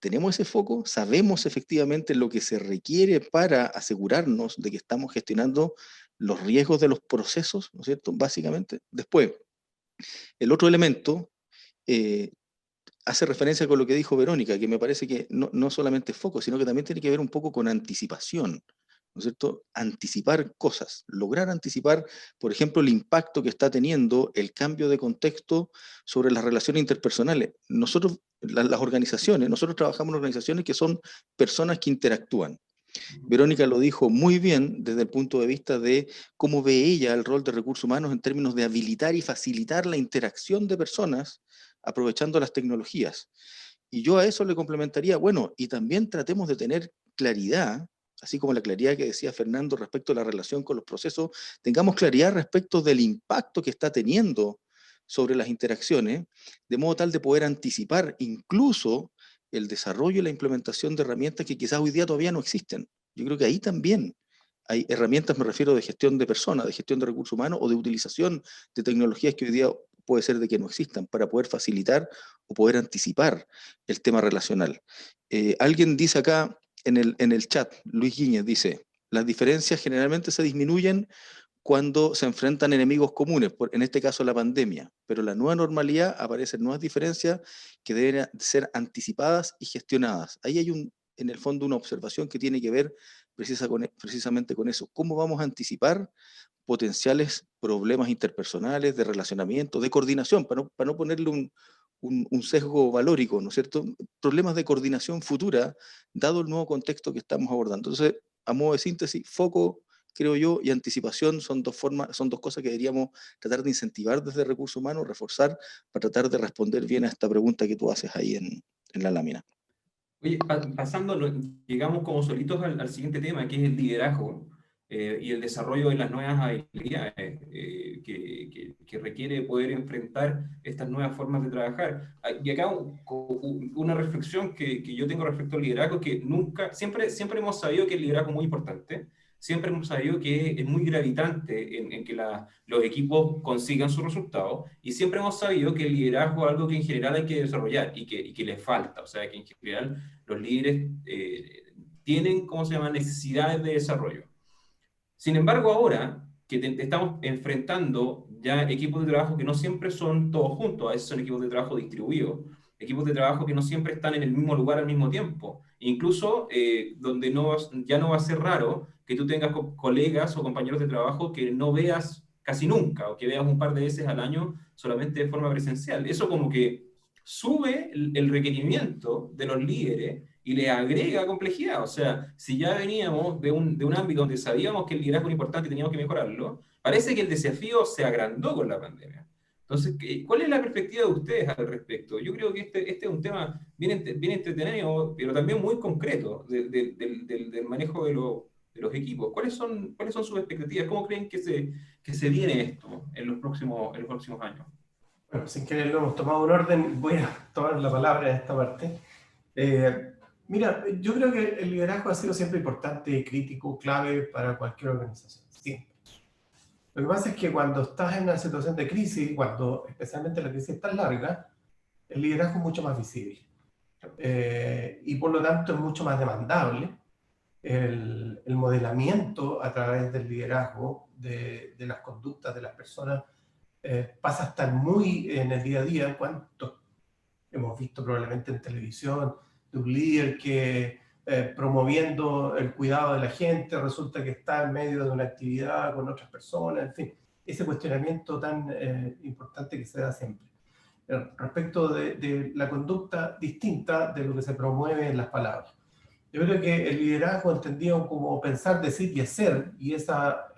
tenemos ese foco, sabemos efectivamente lo que se requiere para asegurarnos de que estamos gestionando los riesgos de los procesos, ¿no es cierto?, básicamente. Después, el otro elemento eh, hace referencia con lo que dijo Verónica, que me parece que no solamente es foco, sino que también tiene que ver un poco con anticipación, ¿no es cierto? Anticipar cosas, lograr anticipar, por ejemplo, el impacto que está teniendo el cambio de contexto sobre las relaciones interpersonales. Nosotros, las organizaciones, nosotros trabajamos en organizaciones que son personas que interactúan. Verónica lo dijo muy bien desde el punto de vista de cómo ve ella el rol de recursos humanos en términos de habilitar y facilitar la interacción de personas aprovechando las tecnologías. Y yo a eso le complementaría, bueno, y también tratemos de tener claridad, así como la claridad que decía Fernando respecto a la relación con los procesos, tengamos claridad respecto del impacto que está teniendo sobre las interacciones, de modo tal de poder anticipar incluso el desarrollo y la implementación de herramientas que quizás hoy día todavía no existen. Yo creo que ahí también hay herramientas, me refiero de gestión de personas, de gestión de recursos humanos o de utilización de tecnologías que hoy día puede ser de que no existan, para poder facilitar o poder anticipar el tema relacional. Alguien dice acá en el chat, Luis Guíñez dice, las diferencias generalmente se disminuyen cuando se enfrentan enemigos comunes, en este caso la pandemia, pero la nueva normalidad aparecen nuevas diferencias que deben ser anticipadas y gestionadas. Ahí hay en el fondo una observación que tiene que ver precisamente con eso. ¿Cómo vamos a anticipar potenciales problemas interpersonales, de relacionamiento, de coordinación, para no ponerle un sesgo valórico, ¿no es cierto? Problemas de coordinación futura, dado el nuevo contexto que estamos abordando. Entonces, a modo de síntesis, foco, creo yo, y anticipación son dos cosas que deberíamos tratar de incentivar desde recursos humanos, reforzar, para tratar de responder bien a esta pregunta que tú haces ahí en la lámina. Oye, pasando, llegamos como solitos al siguiente tema, que es el liderazgo y el desarrollo de las nuevas habilidades que requiere poder enfrentar estas nuevas formas de trabajar. Y acá una reflexión que yo tengo respecto al liderazgo, que siempre hemos sabido que el liderazgo es muy importante, siempre hemos sabido que es muy gravitante en que los equipos consigan sus resultados, y siempre hemos sabido que el liderazgo es algo que en general hay que desarrollar y que le falta, o sea, que en general los líderes tienen, ¿cómo se llama?, necesidades de desarrollo. Sin embargo, ahora que estamos enfrentando ya equipos de trabajo que no siempre son todos juntos, a veces son equipos de trabajo distribuidos, equipos de trabajo que no siempre están en el mismo lugar al mismo tiempo, incluso donde ya no va a ser raro que tú tengas colegas o compañeros de trabajo que no veas casi nunca, o que veas un par de veces al año solamente de forma presencial. Eso como que sube el requerimiento de los líderes y le agrega complejidad. O sea, si ya veníamos de un ámbito donde sabíamos que el liderazgo era importante y teníamos que mejorarlo, parece que el desafío se agrandó con la pandemia. Entonces, ¿cuál es la perspectiva de ustedes al respecto? Yo creo que este es un tema bien entretenido, pero también muy concreto del manejo de los equipos. ¿Cuáles son sus expectativas? ¿Cómo creen que se viene esto en los próximos años? Bueno, sin querer lo hemos tomado en orden, voy a tomar la palabra en esta parte. Mira, yo creo que el liderazgo ha sido siempre importante, crítico, clave para cualquier organización. Siempre. Lo que pasa es que cuando estás en una situación de crisis, cuando especialmente la crisis es tan larga, el liderazgo es mucho más visible. Y por lo tanto es mucho más demandable. El modelamiento a través del liderazgo, de las conductas de las personas, pasa a estar muy en el día a día. ¿Cuánto hemos visto probablemente en televisión de un líder que promoviendo el cuidado de la gente resulta que está en medio de una actividad con otras personas? En fin, ese cuestionamiento tan importante que se da siempre respecto de la conducta distinta de lo que se promueve en las palabras. Yo creo que el liderazgo entendido como pensar, decir y hacer, y esa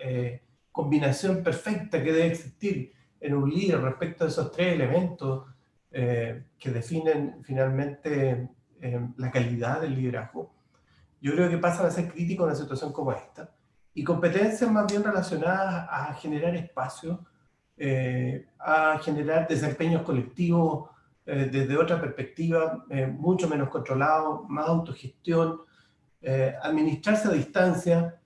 combinación perfecta que debe existir en un líder respecto a esos tres elementos que definen finalmente la calidad del liderazgo, yo creo que pasan a ser críticos en una situación como esta. Y competencias más bien relacionadas a generar espacio, a generar desempeños colectivos desde otra perspectiva, mucho menos controlado, más autogestión, administrarse a distancia,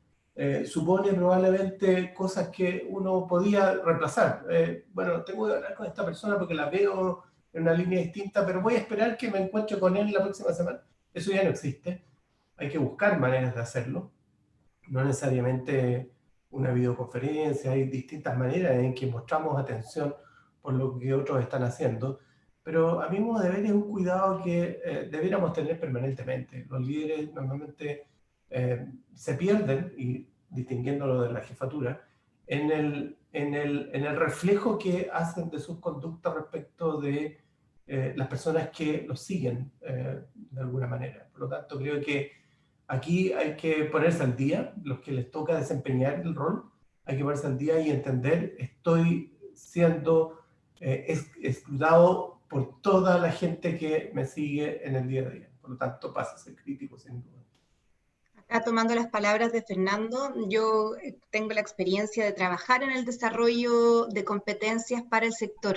supone probablemente cosas que uno podía reemplazar. Bueno, tengo que hablar con esta persona porque la veo en una línea distinta, pero voy a esperar que me encuentre con él la próxima semana. Eso ya no existe. Hay que buscar maneras de hacerlo. No necesariamente una videoconferencia, hay distintas maneras en que mostramos atención por lo que otros están haciendo, pero a mi modo de ver es un cuidado que debiéramos tener permanentemente. Los líderes normalmente se pierden, y distinguiéndolo de la jefatura, en el reflejo que hacen de sus conductas respecto de las personas que los siguen de alguna manera. Por lo tanto, creo que aquí hay que ponerse al día, los que les toca desempeñar el rol, hay que ponerse al día y entender, estoy siendo escrutado por toda la gente que me sigue en el día a día. Por lo tanto, pasa a ser crítico, sin duda. Acá tomando las palabras de Fernando, yo tengo la experiencia de trabajar en el desarrollo de competencias para el sector.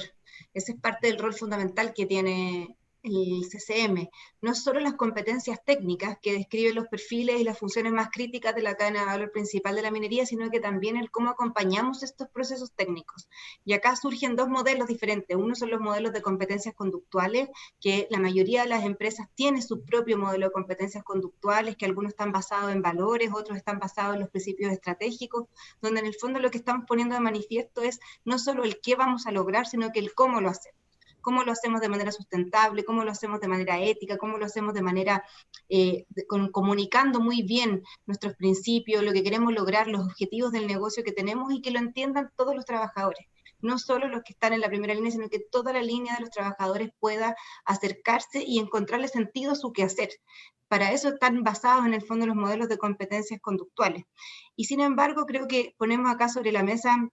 Ese es parte del rol fundamental que tiene el CCM. No solo las competencias técnicas que describen los perfiles y las funciones más críticas de la cadena de valor principal de la minería, sino que también el cómo acompañamos estos procesos técnicos. Y acá surgen dos modelos diferentes. Uno son los modelos de competencias conductuales, que la mayoría de las empresas tiene su propio modelo de competencias conductuales, que algunos están basados en valores, otros están basados en los principios estratégicos, donde en el fondo lo que estamos poniendo de manifiesto es no solo el qué vamos a lograr, sino que el cómo lo hacemos. Cómo lo hacemos de manera sustentable, cómo lo hacemos de manera ética, cómo lo hacemos de manera comunicando muy bien nuestros principios, lo que queremos lograr, los objetivos del negocio que tenemos, y que lo entiendan todos los trabajadores. No solo los que están en la primera línea, sino que toda la línea de los trabajadores pueda acercarse y encontrarle sentido a su quehacer. Para eso están basados en el fondo los modelos de competencias conductuales. Y sin embargo, creo que ponemos acá sobre la mesa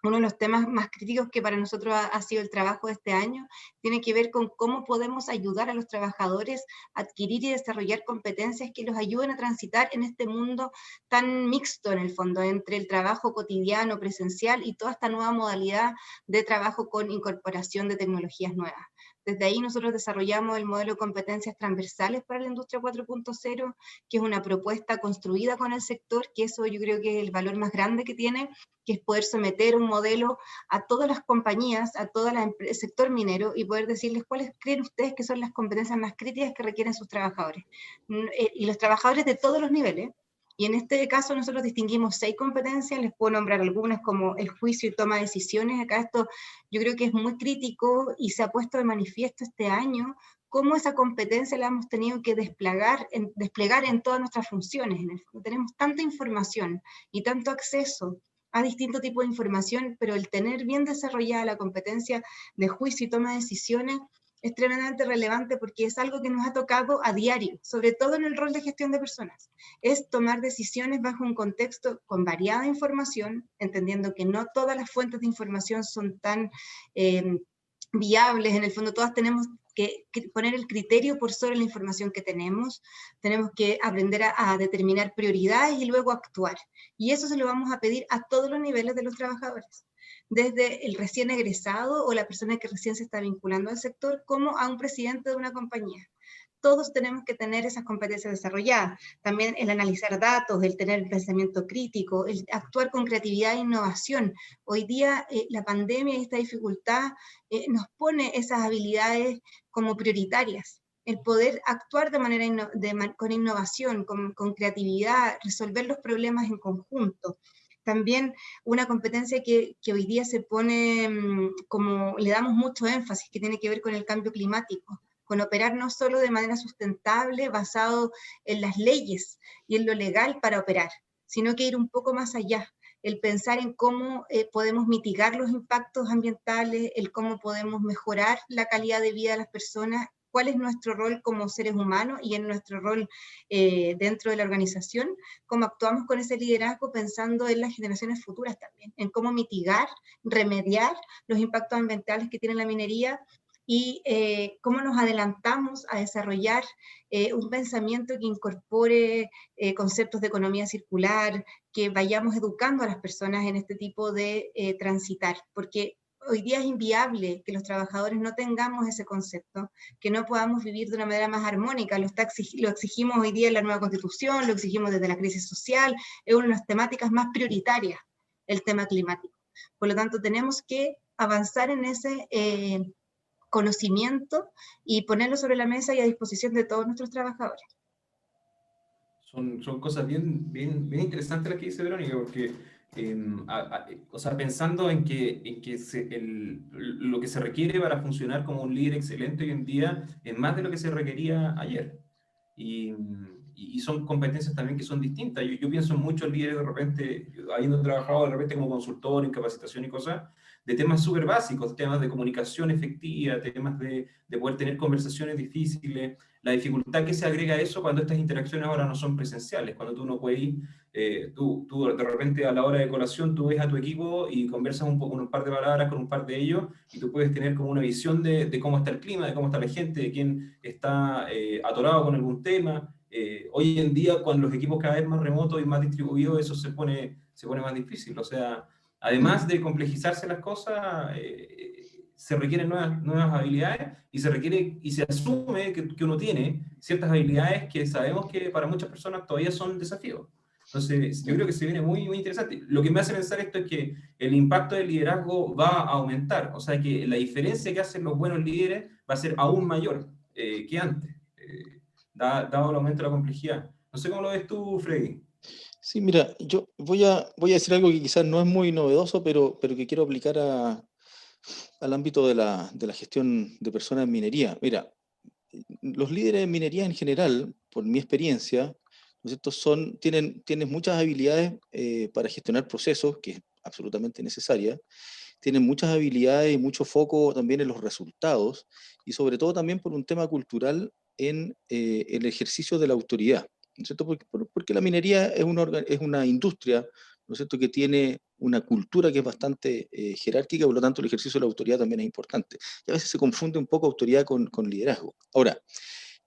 uno de los temas más críticos que para nosotros ha sido el trabajo de este año, tiene que ver con cómo podemos ayudar a los trabajadores a adquirir y desarrollar competencias que los ayuden a transitar en este mundo tan mixto en el fondo, entre el trabajo cotidiano, presencial, y toda esta nueva modalidad de trabajo con incorporación de tecnologías nuevas. Desde ahí nosotros desarrollamos el modelo de competencias transversales para la industria 4.0, que es una propuesta construida con el sector, que eso yo creo que es el valor más grande que tiene, que es poder someter un modelo a todas las compañías, a todo el sector minero, y poder decirles cuáles creen ustedes que son las competencias más críticas que requieren sus trabajadores. Y los trabajadores de todos los niveles. Y en este caso nosotros distinguimos 6 competencias, les puedo nombrar algunas como el juicio y toma de decisiones. Acá esto yo creo que es muy crítico y se ha puesto de manifiesto este año cómo esa competencia la hemos tenido que desplegar en todas nuestras funciones. En el fondo tenemos tanta información y tanto acceso a distintos tipos de información, pero el tener bien desarrollada la competencia de juicio y toma de decisiones es tremendamente relevante porque es algo que nos ha tocado a diario, sobre todo en el rol de gestión de personas. Es tomar decisiones bajo un contexto con variada información, entendiendo que no todas las fuentes de información son tan viables. En el fondo todas tenemos que poner el criterio por sobre la información que tenemos que aprender a determinar prioridades y luego actuar. Y eso se lo vamos a pedir a todos los niveles de los trabajadores, desde el recién egresado o la persona que recién se está vinculando al sector, como a un presidente de una compañía. Todos tenemos que tener esas competencias desarrolladas. También el analizar datos, el tener el pensamiento crítico, el actuar con creatividad e innovación. Hoy día la pandemia y esta dificultad nos pone esas habilidades como prioritarias. El poder actuar de manera con innovación, con creatividad, resolver los problemas en conjunto. También una competencia que hoy día se pone como le damos mucho énfasis, que tiene que ver con el cambio climático, con operar no solo de manera sustentable, basado en las leyes y en lo legal para operar, sino que ir un poco más allá, el pensar en cómo podemos mitigar los impactos ambientales, el cómo podemos mejorar la calidad de vida de las personas, cuál es nuestro rol como seres humanos y en nuestro rol dentro de la organización, cómo actuamos con ese liderazgo pensando en las generaciones futuras también, en cómo mitigar, remediar los impactos ambientales que tiene la minería y cómo nos adelantamos a desarrollar un pensamiento que incorpore conceptos de economía circular, que vayamos educando a las personas en este tipo de transitar, porque hoy día es inviable que los trabajadores no tengamos ese concepto, que no podamos vivir de una manera más armónica. Lo exigimos hoy día en la nueva Constitución, lo exigimos desde la crisis social, es una de las temáticas más prioritarias, el tema climático. Por lo tanto, tenemos que avanzar en ese conocimiento y ponerlo sobre la mesa y a disposición de todos nuestros trabajadores. Son cosas bien interesantes las que dice Verónica, porque o sea, pensando en que lo que se requiere para funcionar como un líder excelente hoy en día es más de lo que se requería ayer. Y son competencias también que son distintas. Yo pienso en muchos líderes de repente, habiendo trabajado de repente como consultor en capacitación y cosas, de temas súper básicos, temas de comunicación efectiva, temas de poder tener conversaciones difíciles, la dificultad que se agrega a eso cuando estas interacciones ahora no son presenciales, cuando tú no puedes ir, tú de repente a la hora de colación tú ves a tu equipo y conversas un par de palabras con un par de ellos y tú puedes tener como una visión de cómo está el clima, de cómo está la gente, de quién está atorado con algún tema. Hoy en día, con los equipos cada vez más remotos y más distribuidos, eso se pone más difícil. O sea, además de complejizarse las cosas, se requieren nuevas habilidades y se asume que uno tiene ciertas habilidades que sabemos que para muchas personas todavía son desafíos. Entonces, yo creo que se viene muy interesante. Lo que me hace pensar esto es que el impacto del liderazgo va a aumentar, o sea que la diferencia que hacen los buenos líderes va a ser aún mayor que antes, dado el aumento de la complejidad. No sé cómo lo ves tú, Freddy. Sí, mira, yo voy a decir algo que quizás no es muy novedoso, pero que quiero aplicar al ámbito de la gestión de personas en minería. Mira, los líderes en minería en general, por mi experiencia, ¿no es cierto? Tienen muchas habilidades para gestionar procesos, que es absolutamente necesaria. Tienen muchas habilidades y mucho foco también en los resultados, y sobre todo también por un tema cultural en el ejercicio de la autoridad, ¿no es cierto? Porque la minería es una industria, ¿no es cierto?, que tiene una cultura que es bastante jerárquica, por lo tanto el ejercicio de la autoridad también es importante. Y a veces se confunde un poco autoridad con liderazgo. Ahora,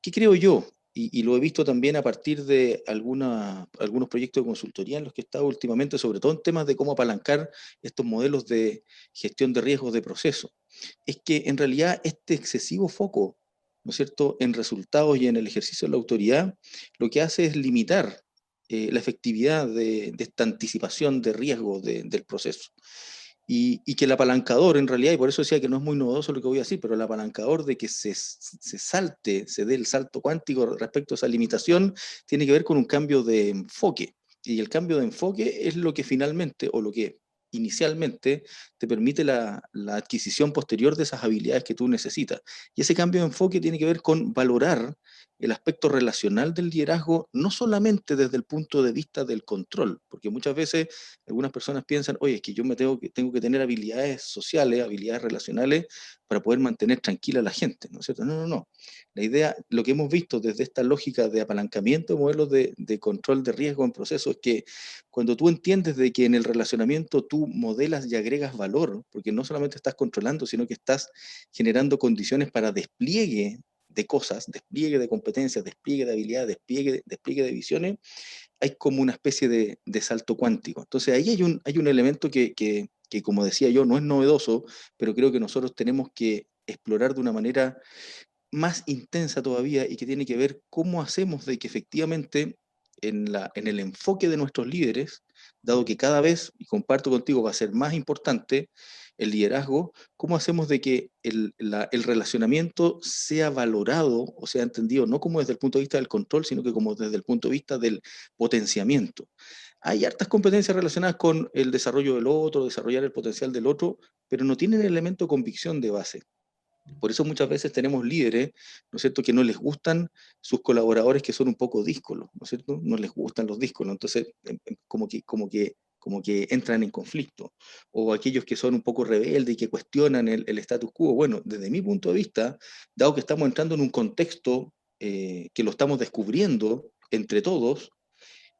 ¿qué creo yo? Y lo he visto también a partir de algunos proyectos de consultoría en los que he estado últimamente, sobre todo en temas de cómo apalancar estos modelos de gestión de riesgos de proceso. Es que en realidad este excesivo foco, ¿no es cierto?, en resultados y en el ejercicio de la autoridad, lo que hace es limitar la efectividad de esta anticipación de riesgos del proceso. Y que el apalancador, en realidad, y por eso decía que no es muy novedoso lo que voy a decir, pero el apalancador de que se dé el salto cuántico respecto a esa limitación, tiene que ver con un cambio de enfoque. Y el cambio de enfoque es lo que finalmente, o lo que inicialmente, te permite la adquisición posterior de esas habilidades que tú necesitas. Y ese cambio de enfoque tiene que ver con valorar el aspecto relacional del liderazgo, no solamente desde el punto de vista del control, porque muchas veces algunas personas piensan, oye, es que yo tengo que tener habilidades sociales, habilidades relacionales para poder mantener tranquila a la gente, ¿no es cierto? No, no, no. La idea, lo que hemos visto desde esta lógica de apalancamiento de modelos de control de riesgo en proceso, es que cuando tú entiendes de que en el relacionamiento tú modelas y agregas valor, porque no solamente estás controlando, sino que estás generando condiciones para despliegue de cosas, despliegue de competencias, despliegue de habilidades, despliegue de visiones, hay como una especie de salto cuántico. Entonces ahí hay un elemento que, como decía yo, no es novedoso, pero creo que nosotros tenemos que explorar de una manera más intensa todavía y que tiene que ver cómo hacemos de que efectivamente en el enfoque de nuestros líderes, dado que cada vez, y comparto contigo, va a ser más importante el liderazgo, cómo hacemos de que el relacionamiento sea valorado o sea entendido no como desde el punto de vista del control, sino que como desde el punto de vista del potenciamiento. Hay hartas competencias relacionadas con el desarrollo del otro, desarrollar el potencial del otro, pero no tienen el elemento convicción de base. Por eso muchas veces tenemos líderes, ¿no es cierto?, que no les gustan sus colaboradores que son un poco díscolos, ¿no es cierto? No les gustan los díscolos, entonces como que entran en conflicto. O aquellos que son un poco rebeldes y que cuestionan el status quo. Bueno, desde mi punto de vista, dado que estamos entrando en un contexto que lo estamos descubriendo entre todos,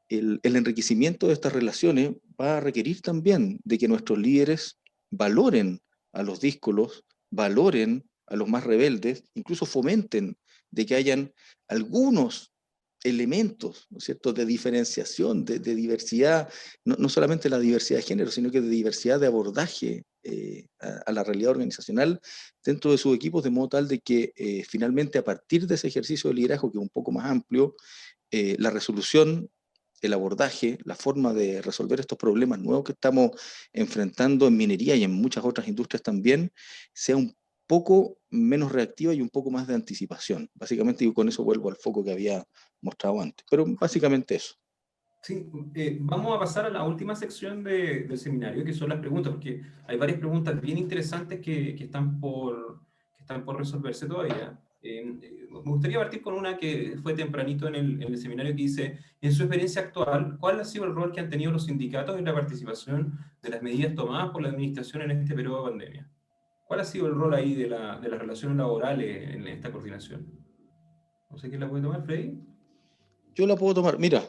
el enriquecimiento de estas relaciones va a requerir también de que nuestros líderes valoren a los díscolos, valoren a los más rebeldes, incluso fomenten de que hayan algunos elementos, ¿no es cierto?, de diferenciación, de diversidad, no solamente la diversidad de género, sino que de diversidad de abordaje a la realidad organizacional dentro de sus equipos, de modo tal de que finalmente a partir de ese ejercicio de liderazgo, que es un poco más amplio, la resolución, el abordaje, la forma de resolver estos problemas nuevos que estamos enfrentando en minería y en muchas otras industrias también, sea un poco menos reactiva y un poco más de anticipación. Básicamente, y con eso vuelvo al foco que había mostrado antes. Pero básicamente eso. Sí, vamos a pasar a la última sección del seminario, que son las preguntas, porque hay varias preguntas bien interesantes que están por resolverse todavía. Me gustaría partir con una que fue tempranito en el seminario, que dice, en su experiencia actual, ¿cuál ha sido el rol que han tenido los sindicatos en la participación de las medidas tomadas por la administración en este periodo de pandemia? ¿Cuál ha sido el rol ahí de las relaciones laborales en esta coordinación? No sé quién la puede tomar, Freddy. Yo la puedo tomar. Mira,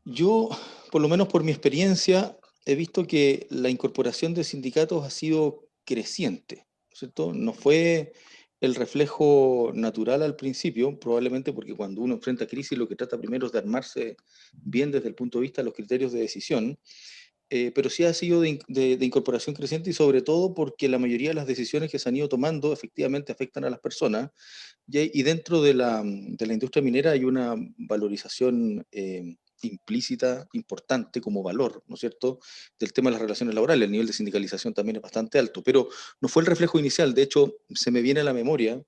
yo, por lo menos por mi experiencia, he visto que la incorporación de sindicatos ha sido creciente, ¿no es cierto? No fue el reflejo natural al principio, probablemente porque cuando uno enfrenta crisis lo que trata primero es de armarse bien desde el punto de vista de los criterios de decisión, pero sí ha sido de incorporación creciente y sobre todo porque la mayoría de las decisiones que se han ido tomando efectivamente afectan a las personas y dentro de la industria minera hay una valorización implícita, importante como valor, ¿no es cierto?, del tema de las relaciones laborales. El nivel de sindicalización también es bastante alto, pero no fue el reflejo inicial. De hecho, se me viene a la memoria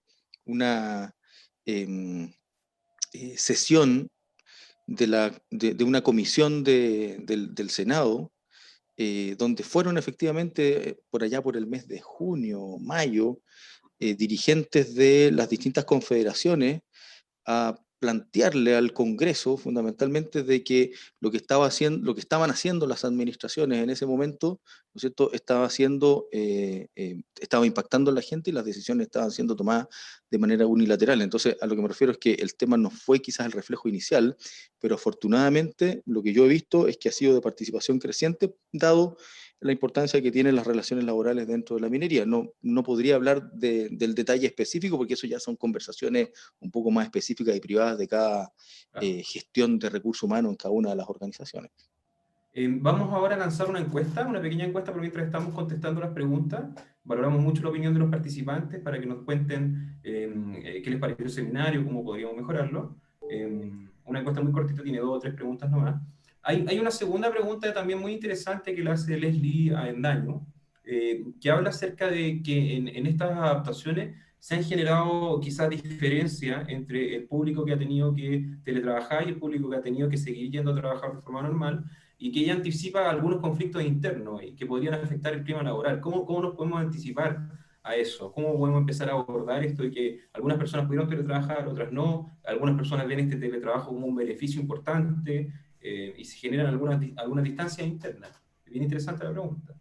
una sesión de una comisión del Senado, donde fueron efectivamente por allá por el mes de junio, mayo, dirigentes de las distintas confederaciones a plantearle al Congreso fundamentalmente de que lo que estaban haciendo las administraciones en ese momento, ¿no es cierto?, estaba impactando a la gente y las decisiones estaban siendo tomadas de manera unilateral. Entonces, a lo que me refiero es que el tema no fue quizás el reflejo inicial, pero afortunadamente lo que yo he visto es que ha sido de participación creciente, dado la importancia que tienen las relaciones laborales dentro de la minería. No podría hablar del detalle específico porque eso ya son conversaciones un poco más específicas y privadas de cada gestión de recursos humanos en cada una de las organizaciones. Vamos ahora a lanzar una encuesta, una pequeña encuesta por mientras estamos contestando las preguntas. Valoramos mucho la opinión de los participantes para que nos cuenten qué les pareció el seminario, cómo podríamos mejorarlo. Una encuesta muy cortita, tiene 2 o 3 preguntas nomás. Hay una segunda pregunta también muy interesante que la hace Leslie Avendaño, que habla acerca de que en estas adaptaciones se han generado quizás diferencias entre el público que ha tenido que teletrabajar y el público que ha tenido que seguir yendo a trabajar de forma normal, y que ella anticipa algunos conflictos internos y que podrían afectar el clima laboral. ¿Cómo nos podemos anticipar a eso? ¿Cómo podemos empezar a abordar esto de que algunas personas pudieron teletrabajar, otras no? Algunas personas ven este teletrabajo como un beneficio importante y se generan algunas distancias internas. Es bien interesante la pregunta.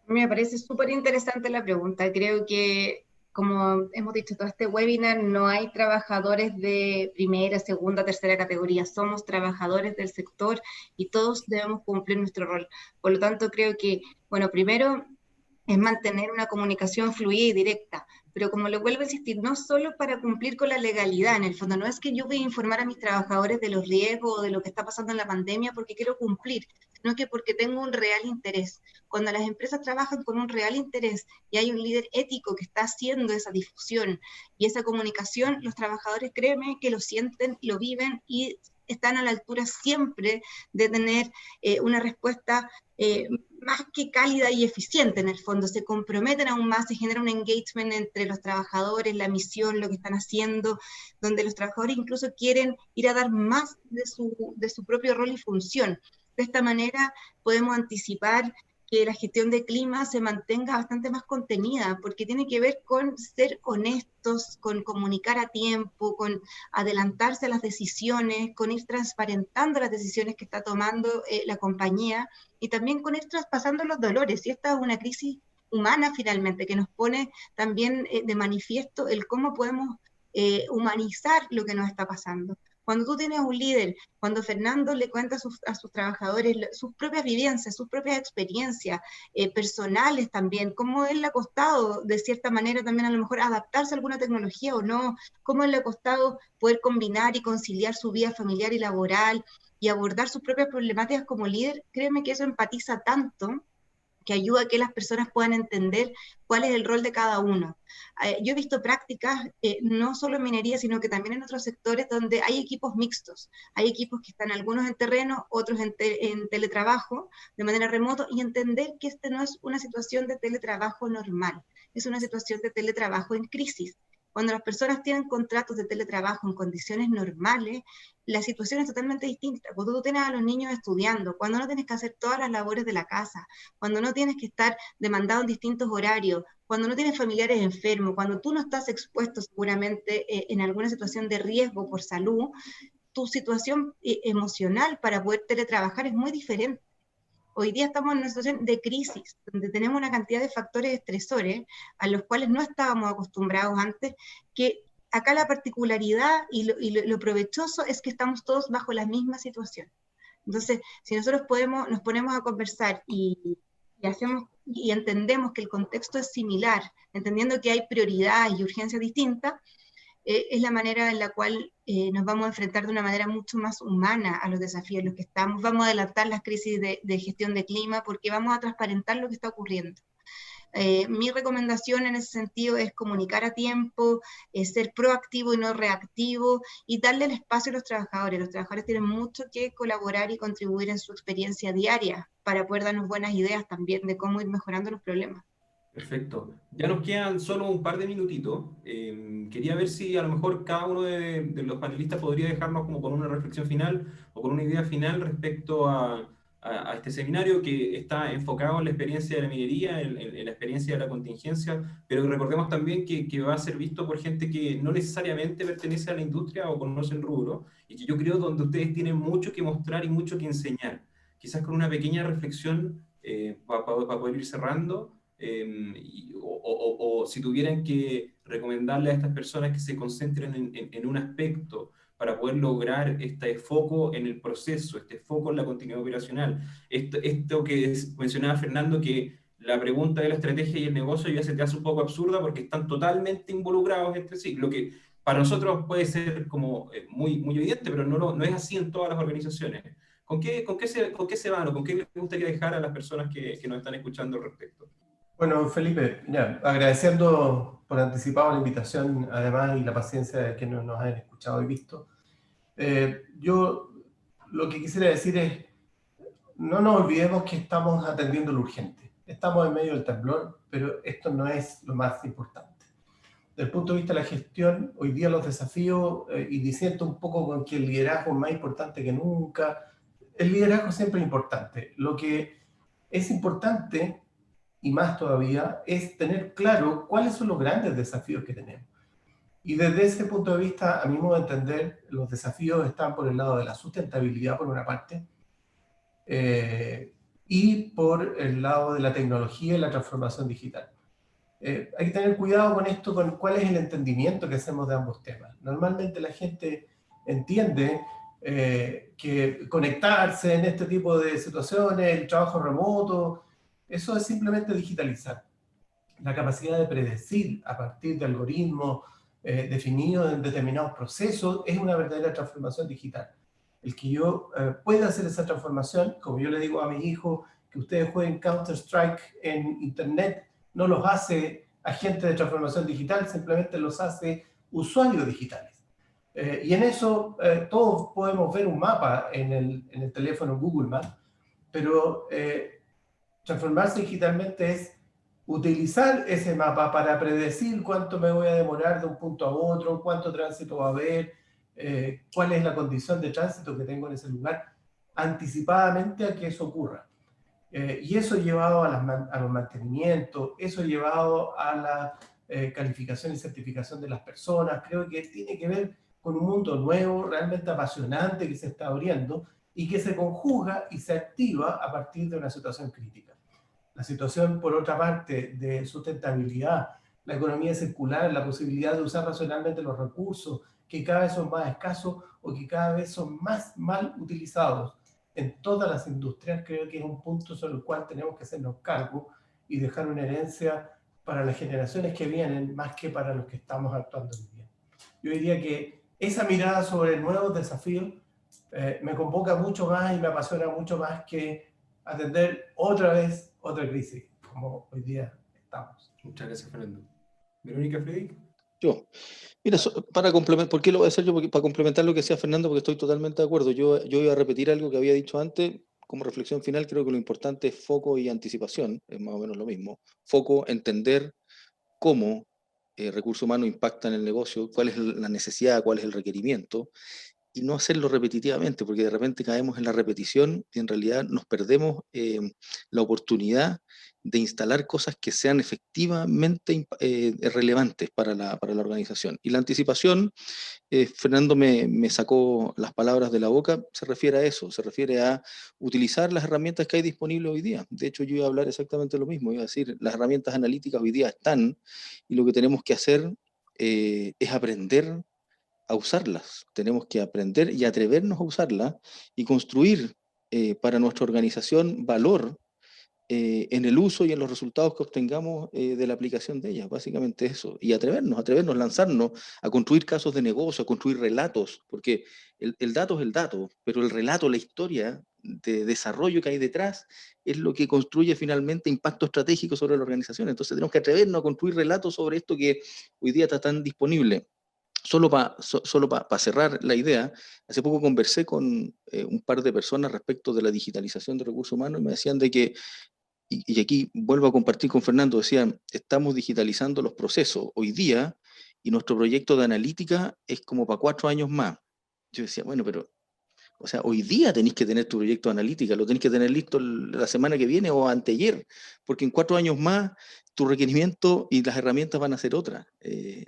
A mí me parece súper interesante la pregunta. Creo que, como hemos dicho todo este webinar, no hay trabajadores de primera, segunda, tercera categoría. Somos trabajadores del sector y todos debemos cumplir nuestro rol. Por lo tanto, creo que, bueno, primero es mantener una comunicación fluida y directa. Pero como lo vuelvo a insistir, no solo para cumplir con la legalidad, en el fondo, no es que yo voy a informar a mis trabajadores de los riesgos o de lo que está pasando en la pandemia porque quiero cumplir, sino que porque tengo un real interés. Cuando las empresas trabajan con un real interés y hay un líder ético que está haciendo esa difusión y esa comunicación, los trabajadores, créeme, que lo sienten, lo viven y están a la altura siempre de tener una respuesta más que cálida y eficiente en el fondo, se comprometen aún más, se genera un engagement entre los trabajadores, la misión, lo que están haciendo, donde los trabajadores incluso quieren ir a dar más de su propio rol y función. De esta manera podemos anticipar que la gestión de clima se mantenga bastante más contenida, porque tiene que ver con ser honestos, con comunicar a tiempo, con adelantarse a las decisiones, con ir transparentando las decisiones que está tomando la compañía y también con ir traspasando los dolores. Y esta es una crisis humana finalmente que nos pone también de manifiesto el cómo podemos humanizar lo que nos está pasando. Cuando tú tienes un líder, cuando Fernando le cuenta a sus trabajadores sus propias vivencias, sus propias experiencias personales también, cómo él le ha costado de cierta manera también a lo mejor adaptarse a alguna tecnología o no, cómo él le ha costado poder combinar y conciliar su vida familiar y laboral y abordar sus propias problemáticas como líder, créeme que eso empatiza tanto que ayuda a que las personas puedan entender cuál es el rol de cada uno. Yo he visto prácticas, no solo en minería, sino que también en otros sectores donde hay equipos mixtos. Hay equipos que están algunos en terreno, otros en teletrabajo, de manera remoto, y entender que este no es una situación de teletrabajo normal, es una situación de teletrabajo en crisis. Cuando las personas tienen contratos de teletrabajo en condiciones normales, la situación es totalmente distinta. Cuando tú tienes a los niños estudiando, cuando no tienes que hacer todas las labores de la casa, cuando no tienes que estar demandado en distintos horarios, cuando no tienes familiares enfermos, cuando tú no estás expuesto seguramente en alguna situación de riesgo por salud, tu situación emocional para poder teletrabajar es muy diferente. Hoy día estamos en una situación de crisis, donde tenemos una cantidad de factores estresores a los cuales no estábamos acostumbrados antes, que acá la particularidad y lo provechoso es que estamos todos bajo la misma situación. Entonces, si nosotros nos ponemos a conversar y entendemos que el contexto es similar, entendiendo que hay prioridades y urgencias distintas, es la manera en la cual nos vamos a enfrentar de una manera mucho más humana a los desafíos en los que estamos. Vamos a adelantar las crisis de gestión de clima porque vamos a transparentar lo que está ocurriendo. Mi recomendación en ese sentido es comunicar a tiempo, ser proactivo y no reactivo y darle el espacio a los trabajadores. Los trabajadores tienen mucho que colaborar y contribuir en su experiencia diaria para poder darnos buenas ideas también de cómo ir mejorando los problemas. Perfecto. Ya nos quedan solo un par de minutitos. Quería ver si a lo mejor cada uno de los panelistas podría dejarnos como con una reflexión final o con una idea final respecto a este seminario que está enfocado en la experiencia de la minería, en la experiencia de la contingencia, pero recordemos también que va a ser visto por gente que no necesariamente pertenece a la industria o conoce el rubro, y que yo creo donde ustedes tienen mucho que mostrar y mucho que enseñar. Quizás con una pequeña reflexión para poder ir cerrando. O si tuvieran que recomendarle a estas personas que se concentren en un aspecto para poder lograr este foco en el proceso, este foco en la continuidad operacional. Esto que mencionaba Fernando, que la pregunta de la estrategia y el negocio ya se te hace un poco absurda porque están totalmente involucrados entre sí, lo que para nosotros puede ser como muy evidente, pero no es así en todas las organizaciones. ¿Con qué se van o con qué les gustaría dejar a las personas que nos están escuchando al respecto? Bueno, Felipe, ya, agradeciendo por anticipado la invitación, además, y la paciencia de quienes nos han escuchado y visto. Yo lo que quisiera decir es, no nos olvidemos que estamos atendiendo lo urgente. Estamos en medio del temblor, pero esto no es lo más importante. Desde el punto de vista de la gestión, hoy día los desafíos, y diciendo un poco con que el liderazgo es más importante que nunca, el liderazgo siempre es importante. Lo que es importante y más todavía, es tener claro cuáles son los grandes desafíos que tenemos. Y desde ese punto de vista, a mi modo de entender, los desafíos están por el lado de la sustentabilidad, por una parte, y por el lado de la tecnología y la transformación digital. Hay que tener cuidado con esto, con cuál es el entendimiento que hacemos de ambos temas. Normalmente la gente entiende que conectarse en este tipo de situaciones, el trabajo remoto, eso es simplemente digitalizar. La capacidad de predecir a partir de algoritmos definidos en determinados procesos es una verdadera transformación digital. El que yo pueda hacer esa transformación, como yo le digo a mis hijos, que ustedes jueguen Counter-Strike en Internet, no los hace agentes de transformación digital, simplemente los hace usuarios digitales. Y en eso todos podemos ver un mapa en el teléfono Google Maps, pero transformarse digitalmente es utilizar ese mapa para predecir cuánto me voy a demorar de un punto a otro, cuánto tránsito va a haber, cuál es la condición de tránsito que tengo en ese lugar, anticipadamente a que eso ocurra. Y eso llevado a los mantenimientos, eso llevado a la calificación y certificación de las personas, creo que tiene que ver con un mundo nuevo, realmente apasionante que se está abriendo y que se conjuga y se activa a partir de una situación crítica. La situación, por otra parte, de sustentabilidad, la economía circular, la posibilidad de usar racionalmente los recursos, que cada vez son más escasos o que cada vez son más mal utilizados en todas las industrias, creo que es un punto sobre el cual tenemos que hacernos cargo y dejar una herencia para las generaciones que vienen, más que para los que estamos actuando hoy día. Yo diría que esa mirada sobre nuevos desafíos me convoca mucho más y me apasiona mucho más que atender otra vez otra crisis, como hoy día estamos. Muchas gracias, Fernando. Verónica, Freddy. Yo. Mira, para complementar, ¿por qué lo voy a hacer yo? Porque, para complementar lo que decía Fernando, porque estoy totalmente de acuerdo. Yo iba a repetir algo que había dicho antes. Como reflexión final, creo que lo importante es foco y anticipación, es más o menos lo mismo. Foco, entender cómo recursos humanos impactan en el negocio, cuál es la necesidad, cuál es el requerimiento, y no hacerlo repetitivamente, porque de repente caemos en la repetición y en realidad nos perdemos la oportunidad de instalar cosas que sean efectivamente relevantes para la organización. Y la anticipación, Fernando me sacó las palabras de la boca, se refiere a eso, se refiere a utilizar las herramientas que hay disponibles hoy día. De hecho, yo iba a hablar exactamente lo mismo, iba a decir, las herramientas analíticas hoy día están, y lo que tenemos que hacer es aprender a usarlas. Tenemos que aprender y atrevernos a usarlas y construir para nuestra organización valor en el uso y en los resultados que obtengamos de la aplicación de ellas, básicamente eso. Y atrevernos, lanzarnos a construir casos de negocio, a construir relatos, porque el dato es el dato, pero el relato, la historia de desarrollo que hay detrás es lo que construye finalmente impacto estratégico sobre la organización. Entonces tenemos que atrevernos a construir relatos sobre esto que hoy día está tan disponible. Solo para cerrar la idea, hace poco conversé con un par de personas respecto de la digitalización de recursos humanos y me decían de que, y aquí vuelvo a compartir con Fernando, decían, estamos digitalizando los procesos hoy día y nuestro proyecto de analítica es como para 4 años más. Yo decía, bueno, pero, o sea, hoy día tenéis que tener tu proyecto de analítica, lo tenéis que tener listo la semana que viene o anteayer, porque en 4 años más tu requerimiento y las herramientas van a ser otras,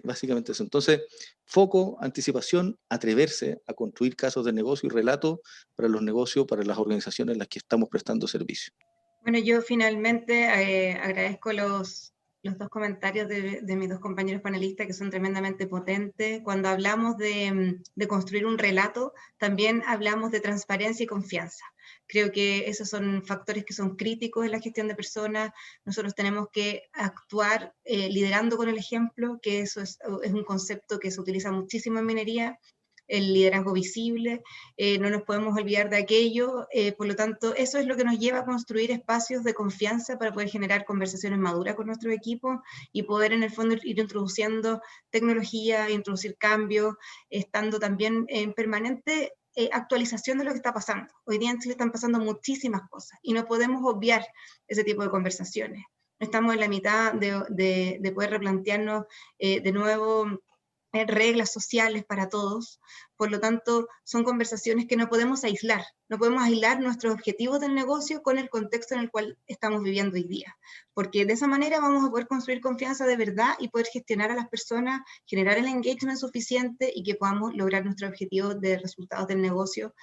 básicamente eso. Entonces, foco, anticipación, atreverse a construir casos de negocio y relatos para los negocios, para las organizaciones en las que estamos prestando servicio. Bueno, yo finalmente agradezco los 2 comentarios de mis 2 compañeros panelistas que son tremendamente potentes. Cuando hablamos de construir un relato, también hablamos de transparencia y confianza. Creo que esos son factores que son críticos en la gestión de personas. Nosotros tenemos que actuar liderando con el ejemplo, que eso es un concepto que se utiliza muchísimo en minería, el liderazgo visible, no nos podemos olvidar de aquello, por lo tanto, eso es lo que nos lleva a construir espacios de confianza para poder generar conversaciones maduras con nuestro equipo y poder en el fondo ir introduciendo tecnología, introducir cambios, estando también en permanente actualización de lo que está pasando. Hoy día en Chile están pasando muchísimas cosas y no podemos obviar ese tipo de conversaciones. Estamos en la mitad de poder replantearnos de nuevo reglas sociales para todos. Por lo tanto, son conversaciones que no podemos aislar. No podemos aislar nuestros objetivos del negocio con el contexto en el cual estamos viviendo hoy día, porque de esa manera vamos a poder construir confianza de verdad y poder gestionar a las personas, generar el engagement suficiente y que podamos lograr nuestro objetivo de resultados del negocio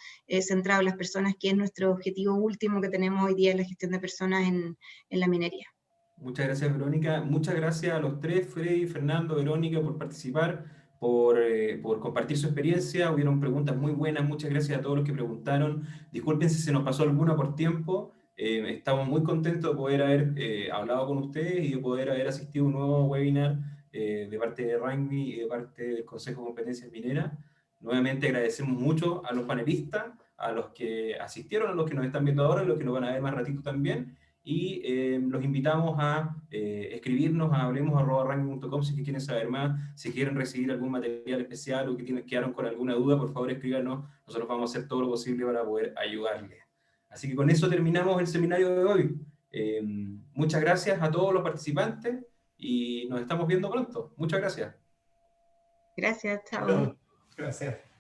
centrado en las personas, que es nuestro objetivo último que tenemos hoy día en la gestión de personas en la minería. Muchas gracias, Verónica. Muchas gracias a los tres, Freddy, Fernando, Verónica, por participar, por compartir su experiencia. Hubieron preguntas muy buenas. Muchas gracias a todos los que preguntaron. Disculpen si se nos pasó alguna por tiempo. Estamos muy contentos de poder haber hablado con ustedes y de poder haber asistido a un nuevo webinar de parte de RANGMI y de parte del Consejo de Competencias Mineras. Nuevamente agradecemos mucho a los panelistas, a los que asistieron, a los que nos están viendo ahora, a los que nos van a ver más ratito también. Y los invitamos a escribirnos a hablemos@ranking.com si quieren saber más, si quieren recibir algún material especial o que quedaron con alguna duda, por favor escríbanos, nosotros vamos a hacer todo lo posible para poder ayudarles. Así que con eso terminamos el seminario de hoy. Muchas gracias a todos los participantes y nos estamos viendo pronto. Muchas gracias. Gracias, chao. Bueno, gracias.